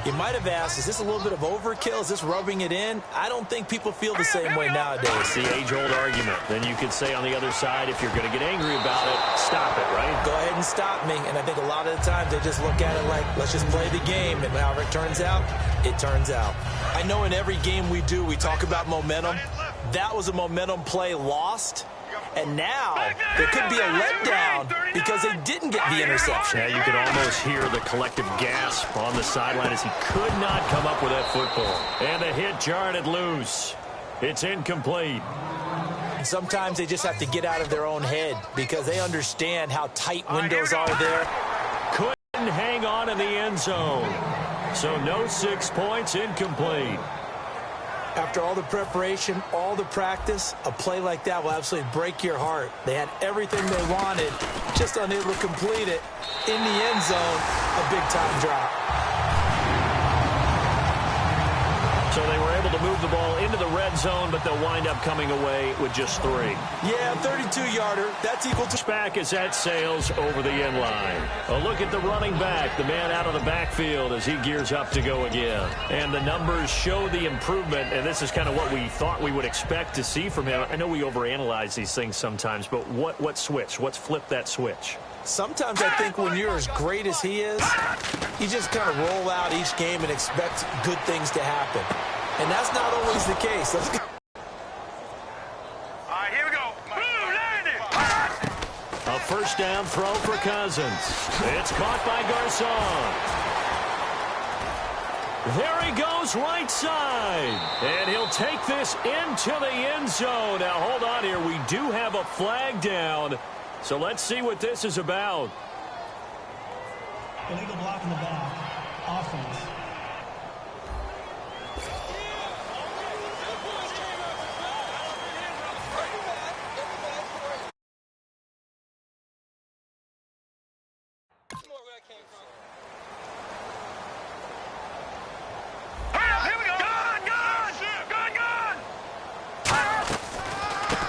you might have asked, is this a little bit of overkill? Is this rubbing it in? I don't think people feel the same way nowadays. It's the age-old argument. Then you could say on the other side, if you're going to get angry about it, stop it, right? Go ahead and stop me. And I think a lot of the times they just look at it like, let's just play the game. And however it turns out, it turns out. I know in every game we do, we talk about momentum. That was a momentum play lost. And now there could be a letdown because they didn't get the interception. Yeah, you could almost hear the collective gasp on the sideline as he could not come up with that football. And the hit jarred it loose. It's incomplete. And sometimes they just have to get out of their own head because they understand how tight windows are there. Couldn't hang on in the end zone. So no 6 points, incomplete. After all the preparation, all the practice, a play like that will absolutely break your heart. They had everything they wanted, just unable to complete it. In the end zone, a big-time drop. So they were able to move the ball into the red zone, but they'll wind up coming away with just 3. Yeah, 32-yarder. That's equal to... Back as that sails over the end line. A look at the running back, the man out of the backfield as he gears up to go again. And the numbers show the improvement, and this is kind of what we thought we would expect to see from him. I know we overanalyze these things sometimes, but what switch? What's flipped that switch? Sometimes I think when you're as great as he is, you just kind of roll out each game and expect good things to happen. And that's not always the case. Let's go. All right, here we go. Blue line it. A first down throw for Cousins. It's caught by Garcon. There he goes right side. And he'll take this into the end zone. Now, hold on here. We do have a flag down. So let's see what this is about. Illegal block in the back. Offense.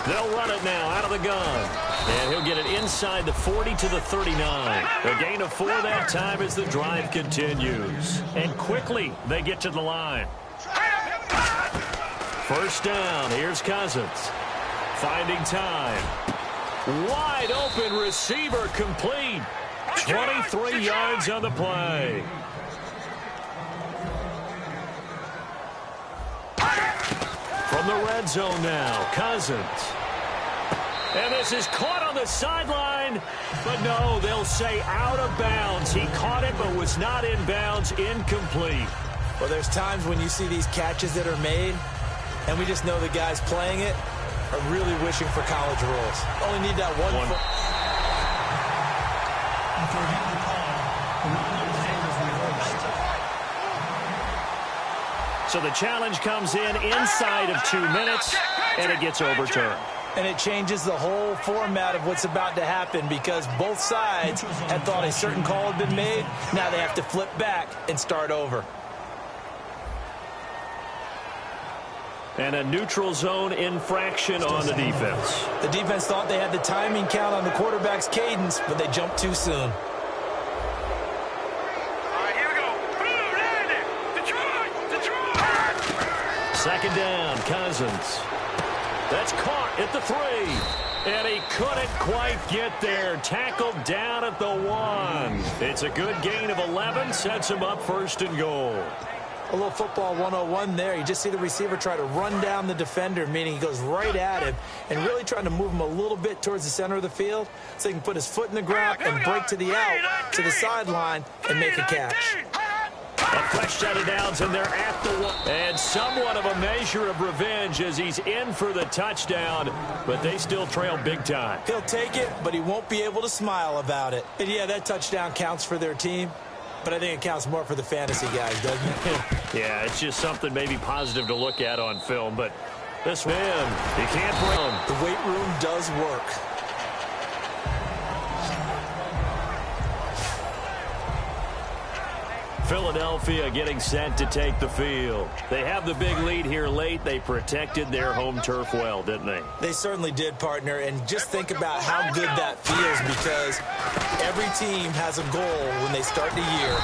They'll run it now out of the gun. And he'll get it inside the 40 to the 39. A gain of 4 that time as the drive continues. And quickly they get to the line. First down. Here's Cousins. Finding time. Wide open receiver complete. 23 yards on the play. From the red zone now, Cousins. And this is caught on the sideline, but no, they'll say out of bounds. He caught it, but was not in bounds, incomplete. Well, there's times when you see these catches that are made, and we just know the guys playing it are really wishing for college rules. Only need that one. After reviewing the call, the ruling in favor is reversed. So the challenge comes in inside of 2 minutes, and it gets overturned. And it changes the whole format of what's about to happen because both sides had thought a certain call had been made. Now they have to flip back and start over. And a neutral zone infraction on the defense. The defense thought they had the timing count on the quarterback's cadence, but they jumped too soon. Second down, Cousins. That's caught at the 3. And he couldn't quite get there. Tackled down at the 1. It's a good gain of 11. Sets him up first and goal. A little football 101 there. You just see the receiver try to run down the defender, meaning he goes right at him and really trying to move him a little bit towards the center of the field so he can put his foot in the ground and break to the out, to the sideline, and make a catch. A fresh set of downs, and they're at the one. And somewhat of a measure of revenge as he's in for the touchdown, but they still trail big time. He'll take it, but he won't be able to smile about it. And yeah, that touchdown counts for their team, but I think it counts more for the fantasy guys, doesn't it? Yeah, it's just something maybe positive to look at on film, but this man, he can't run. The weight room does work. Philadelphia getting set to take the field. They have the big lead here late. They protected their home turf well, didn't they? They certainly did, partner. And just think about how good that feels, because every team has a goal when they start the year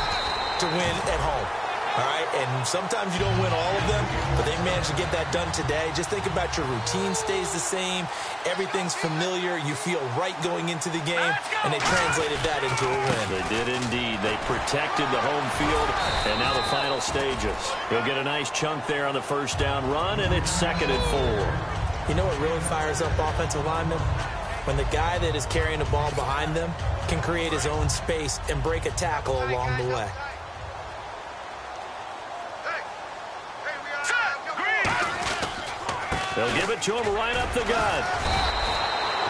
to win at home. All right, and sometimes you don't win all of them, but they managed to get that done today. Just think about your routine stays the same. Everything's familiar. You feel right going into the game, and they translated that into a win. They did indeed. They protected the home field, and now the final stages. They'll get a nice chunk there on the first down run, and it's 2nd and 4. You know what really fires up offensive linemen? When the guy that is carrying the ball behind them can create his own space and break a tackle along the way. They'll give it to him right up the gut.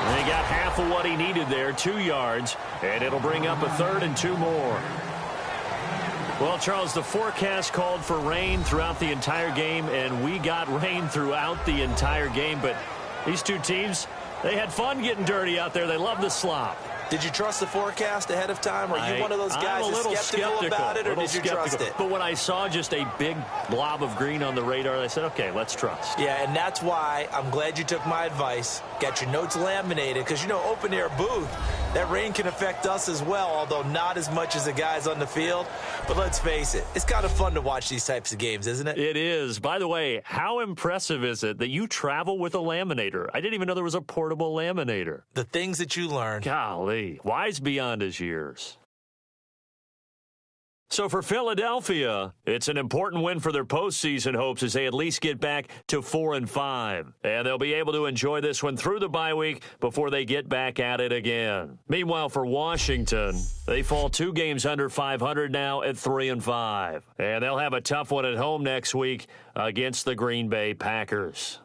And he got half of what he needed there, 2 yards, and it'll bring up a 3rd and 2 more. Well, Charles, the forecast called for rain throughout the entire game, and we got rain throughout the entire game. But these two teams, they had fun getting dirty out there. They love the slop. Did you trust the forecast ahead of time? Are you one of those guys that's skeptical about it, or did you trust it? But when I saw just a big blob of green on the radar, I said, okay, let's trust. Yeah, and that's why I'm glad you took my advice. Got your notes laminated, because, you know, open-air booth, that rain can affect us as well, although not as much as the guys on the field. But let's face it, it's kind of fun to watch these types of games, isn't it? It is. By the way, how impressive is it that you travel with a laminator? I didn't even know there was a portable laminator. The things that you learn. Golly. Wise beyond his years. So for Philadelphia, it's an important win for their postseason hopes as they at least get back to 4-5. And they'll be able to enjoy this one through the bye week before they get back at it again. Meanwhile, for Washington, they fall 2 games under 500 now at 3-5. And they'll have a tough one at home next week against the Green Bay Packers.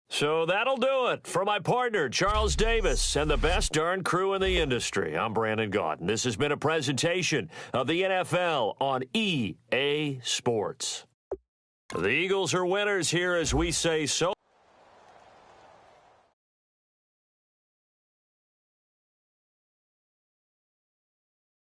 So that'll do it for my partner, Charles Davis, and the best darn crew in the industry. I'm Brandon Gaudin. This has been a presentation of the NFL on EA Sports. The Eagles are winners here as we say so.